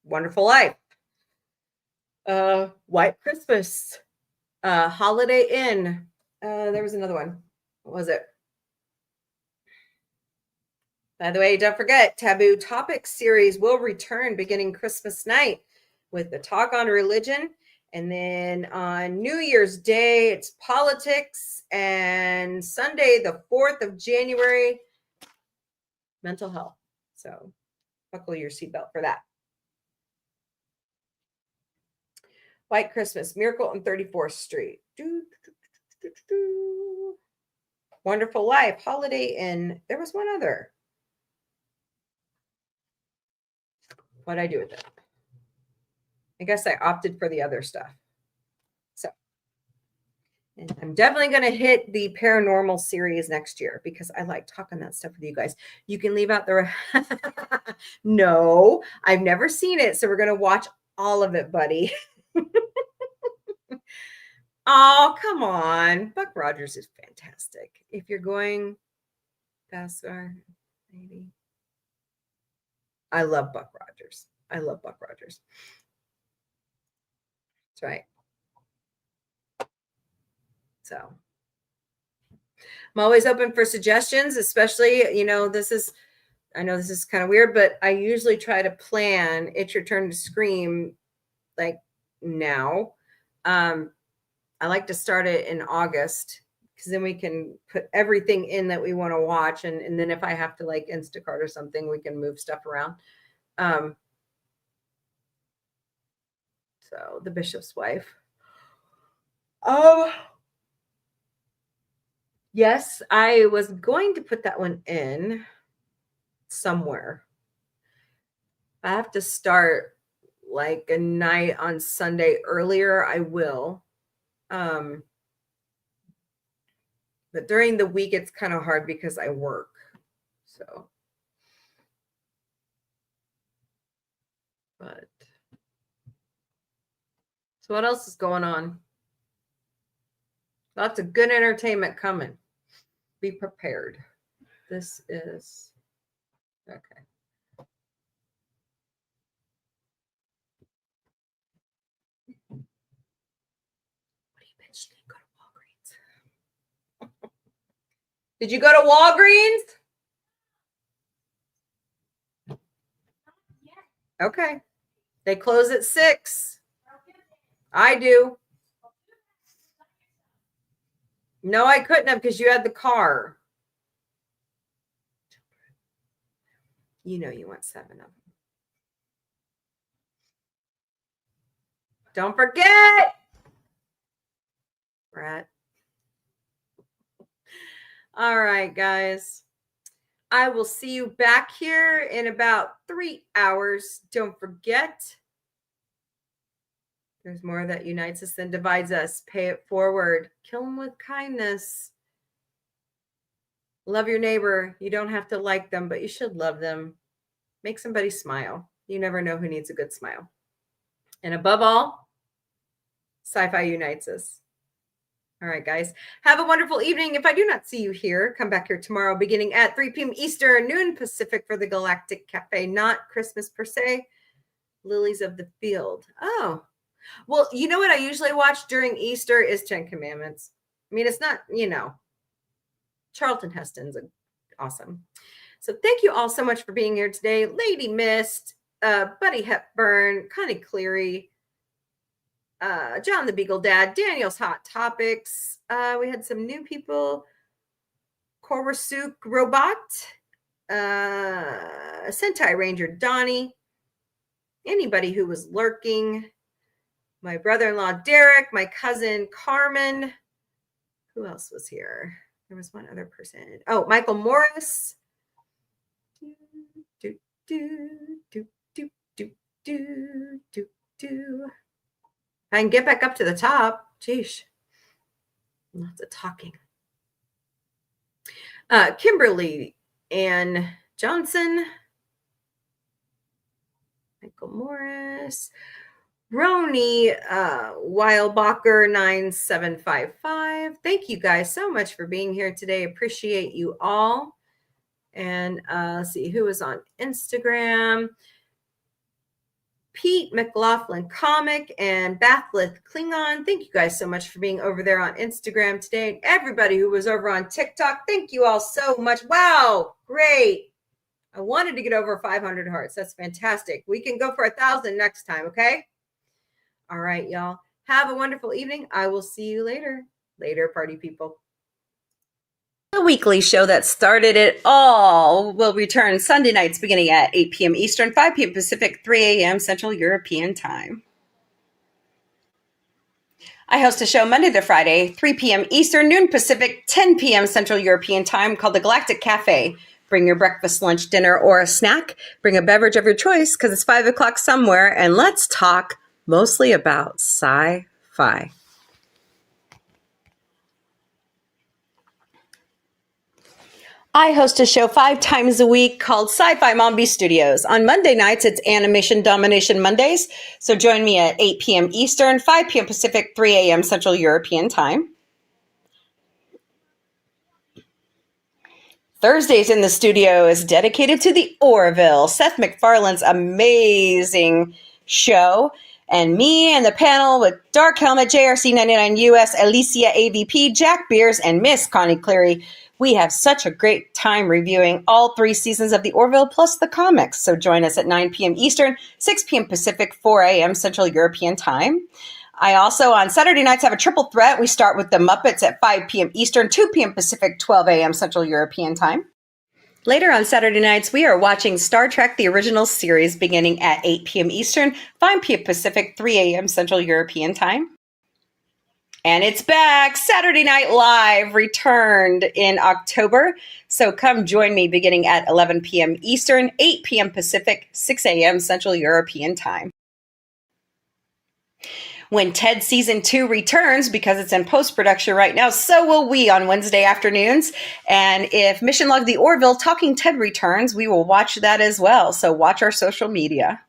Wonderful Life, White Christmas, Holiday Inn. There was another one. What was it? By the way, don't forget, Taboo Topics series will return beginning Christmas night with the talk on religion. And then on New Year's Day, it's politics. And Sunday, the 4th of January, mental health. So buckle your seatbelt for that. White Christmas, Miracle on 34th Street. Wonderful Life, Holiday Inn. There was one other. What'd I do with it? I guess I opted for the other stuff. So, and I'm definitely going to hit the paranormal series next year because I like talking that stuff with you guys. You can leave out the... No, I've never seen it. So we're going to watch all of it, buddy. Oh, come on. Buck Rogers is fantastic. If you're going faster, maybe. I love Buck Rogers. I love Buck Rogers. That's right. So I'm always open for suggestions, especially, I know this is kind of weird, but I usually try to plan It's Your Turn to Scream like now. I like to start it in August because then we can put everything in that we want to watch. And then if I have to like Instacart or something, we can move stuff around. So The Bishop's Wife. Oh, yes, I was going to put that one in somewhere. I have to start like a night on Sunday earlier. I will. But during the week, it's kind of hard because I work. So, but so what else is going on? Lots of good entertainment coming. Be prepared. This is okay. What do you bitch? Go to Walgreens. Did you go to Walgreens? Okay. They close at 6. I do. No, I couldn't have because you had the car. You know you want 7 of them. Don't forget. Brett. All right, guys. I will see you back here in about 3 hours. Don't forget. There's more that unites us than divides us. Pay it forward. Kill them with kindness. Love your neighbor. You don't have to like them, but you should love them. Make somebody smile. You never know who needs a good smile. And above all, sci-fi unites us. All right, guys. Have a wonderful evening. If I do not see you here, come back here tomorrow beginning at 3 p.m. Eastern, noon Pacific for the Galactic Café. Not Christmas per se. Lilies of the Field. Oh. Well, you know what I usually watch during Easter is 10 Commandments. I mean, it's not, Charlton Heston's awesome. So thank you all so much for being here today. Lady Mist, Buddy Hepburn, Connie Cleary, John the Beagle Dad, Daniel's Hot Topics. We had some new people. Korosuk Robot, Sentai Ranger Donnie, anybody who was lurking. my brother-in-law, Derek, my cousin, Carmen. Who else was here? There was one other person. Oh, Michael Morris. Do, do, do, do, do, do, do, do. I can get back up to the top. Jeez. Lots of talking. Kimberly and Johnson. Michael Morris. Roni Weilbacher 9755. Thank you guys so much for being here today. Appreciate you all. And let's see who is on Instagram. Pete McLaughlin Comic and Bathlith Klingon. Thank you guys so much for being over there on Instagram today. And everybody who was over on TikTok, thank you all so much. Wow, great. I wanted to get over 500 hearts. That's fantastic. We can go for 1,000 next time, okay? All right, y'all. Have a wonderful evening. I will see you later. Later, party people. The weekly show that started it all will return Sunday nights beginning at 8 p.m. Eastern, 5 p.m. Pacific, 3 a.m. Central European Time. I host a show Monday to Friday, 3 p.m. Eastern, noon Pacific, 10 p.m. Central European Time called the Galactic Café. Bring your breakfast, lunch, dinner, or a snack. Bring a beverage of your choice because it's 5 o'clock somewhere, and let's talk mostly about sci-fi. I host a show 5 times a week called Sci-Fi Mombie Studios. On Monday nights, it's Animation Domination Mondays. So join me at 8 p.m. Eastern, 5 p.m. Pacific, 3 a.m. Central European Time. Thursdays in the studio is dedicated to the Orville, Seth MacFarlane's amazing show. And me and the panel with Dark Helmet, JRC99 US, Alicia AVP, Jack Beers, and Miss Connie Cleary. We have such a great time reviewing all 3 seasons of the Orville plus the comics. So join us at 9 p.m. Eastern, 6 p.m. Pacific, 4 a.m. Central European Time. I also, on Saturday nights, have a triple threat. We start with the Muppets at 5 p.m. Eastern, 2 p.m. Pacific, 12 a.m. Central European Time. Later on Saturday nights, we are watching Star Trek, the original series, beginning at 8 p.m. Eastern, 5 p.m. Pacific, 3 a.m. Central European Time. And it's back. Saturday Night Live returned in October. So come join me beginning at 11 p.m. Eastern, 8 p.m. Pacific, 6 a.m. Central European Time. When Ted Season 2 returns, because it's in post-production right now, so will we on Wednesday afternoons. And if Mission Log the Orville Talking Ted returns, we will watch that as well. So watch our social media.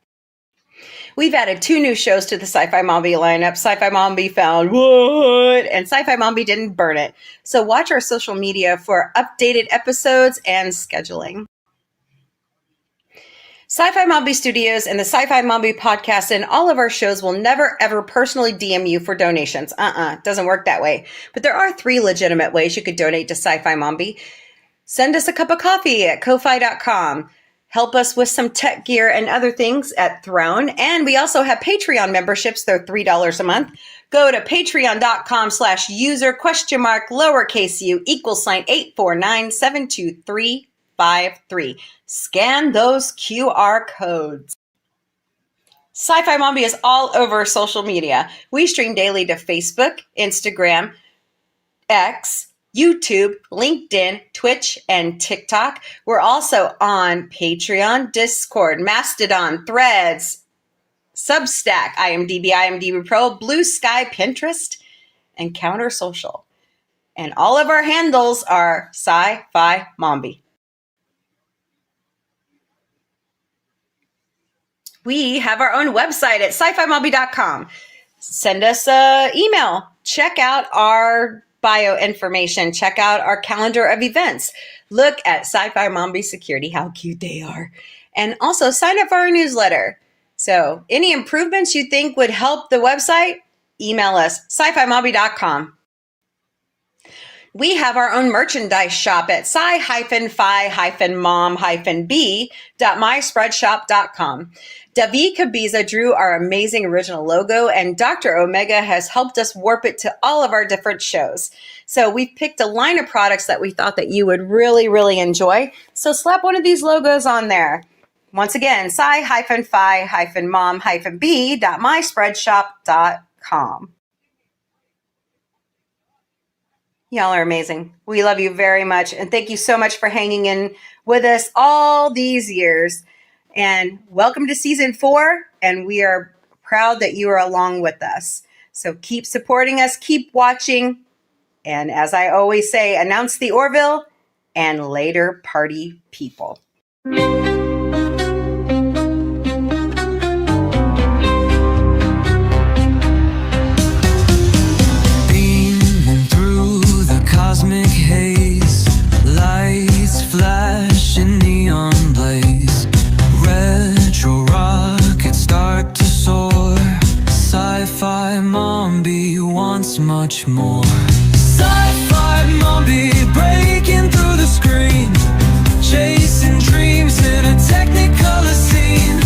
We've added 2 new shows to the Sci-Fi Mombie lineup. Sci-Fi Mombie found what? And Sci-Fi Mombie didn't burn it. So watch our social media for updated episodes and scheduling. Sci-Fi Mombie Studios and the Sci-Fi Mombie podcast and all of our shows will never, ever personally DM you for donations. Doesn't work that way. But there are 3 legitimate ways you could donate to Sci-Fi Mombie. Send us a cup of coffee at ko-fi.com. Help us with some tech gear and other things at Throne. And we also have Patreon memberships. They're $3 a month. Go to patreon.com/user?mark $849-72353. Scan those QR codes. Sci-Fi Mombie is all over social media. We stream daily to Facebook, Instagram, X, YouTube, LinkedIn, Twitch, and TikTok. We're also on Patreon, Discord, Mastodon, Threads, Substack, IMDb Pro, Blue Sky, Pinterest, and Counter Social. And all of our handles are Sci-Fi Mombie. We have our own website at sci-fi-mombie.com. Send us an email. Check out our bio information. Check out our calendar of events. Look at Sci-Fi Mombie Security, how cute they are. And also sign up for our newsletter. So any improvements you think would help the website, email us, sci-fi-mombie.com. We have our own merchandise shop at sci-fi-mom-b.myspreadshop.com. David Cabiza drew our amazing original logo, and Dr. Omega has helped us warp it to all of our different shows. So we've picked a line of products that we thought that you would really, really enjoy. So slap one of these logos on there. Once again, sci-fi-mom-b.myspreadshop.com. gmail.com. Y'all are amazing. We love you very much. And thank you so much for hanging in with us all these years. And welcome to season 4. And we are proud that you are along with us. So keep supporting us, keep watching. And as I always say, announce the Orville and later party people. Cosmic haze, lights flash in neon blaze, retro rockets start to soar, sci-fi Mombie wants much more. Sci-fi Mombie breaking through the screen, chasing dreams in a technicolor scene,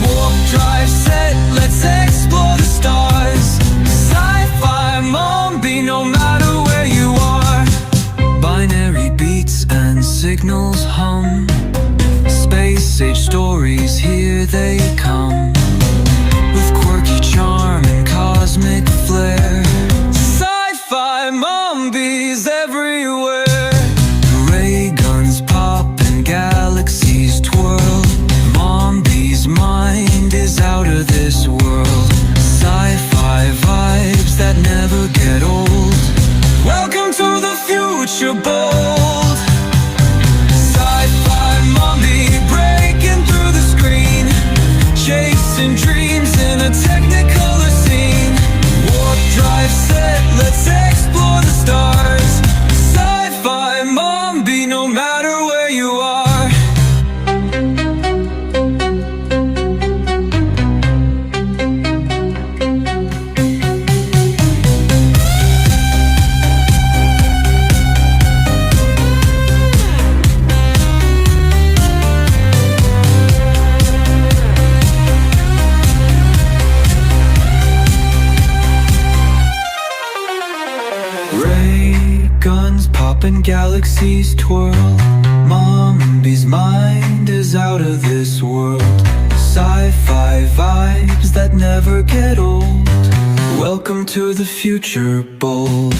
warp drive set, let's explore the stars. Sci-fi Mombie, no matter where you are. Binary beats and signals hum, space age stories, here they come, with quirky charm and cosmic flair. Sci-fi Mombies everywhere. Ray guns pop and galaxies twirl, Mombie's mind is out of this world. Sci-fi vibes that never get old. Welcome to the future bold. Sci-fi Mombie breaking through the screen, chasing dreams in a technicolor scene. Warp drive set, let's explore the stars. Sci-fi Mombie, no matter where you are. And galaxies twirl, Mombie's mind is out of this world. Sci-fi vibes that never get old. Welcome to the future bold.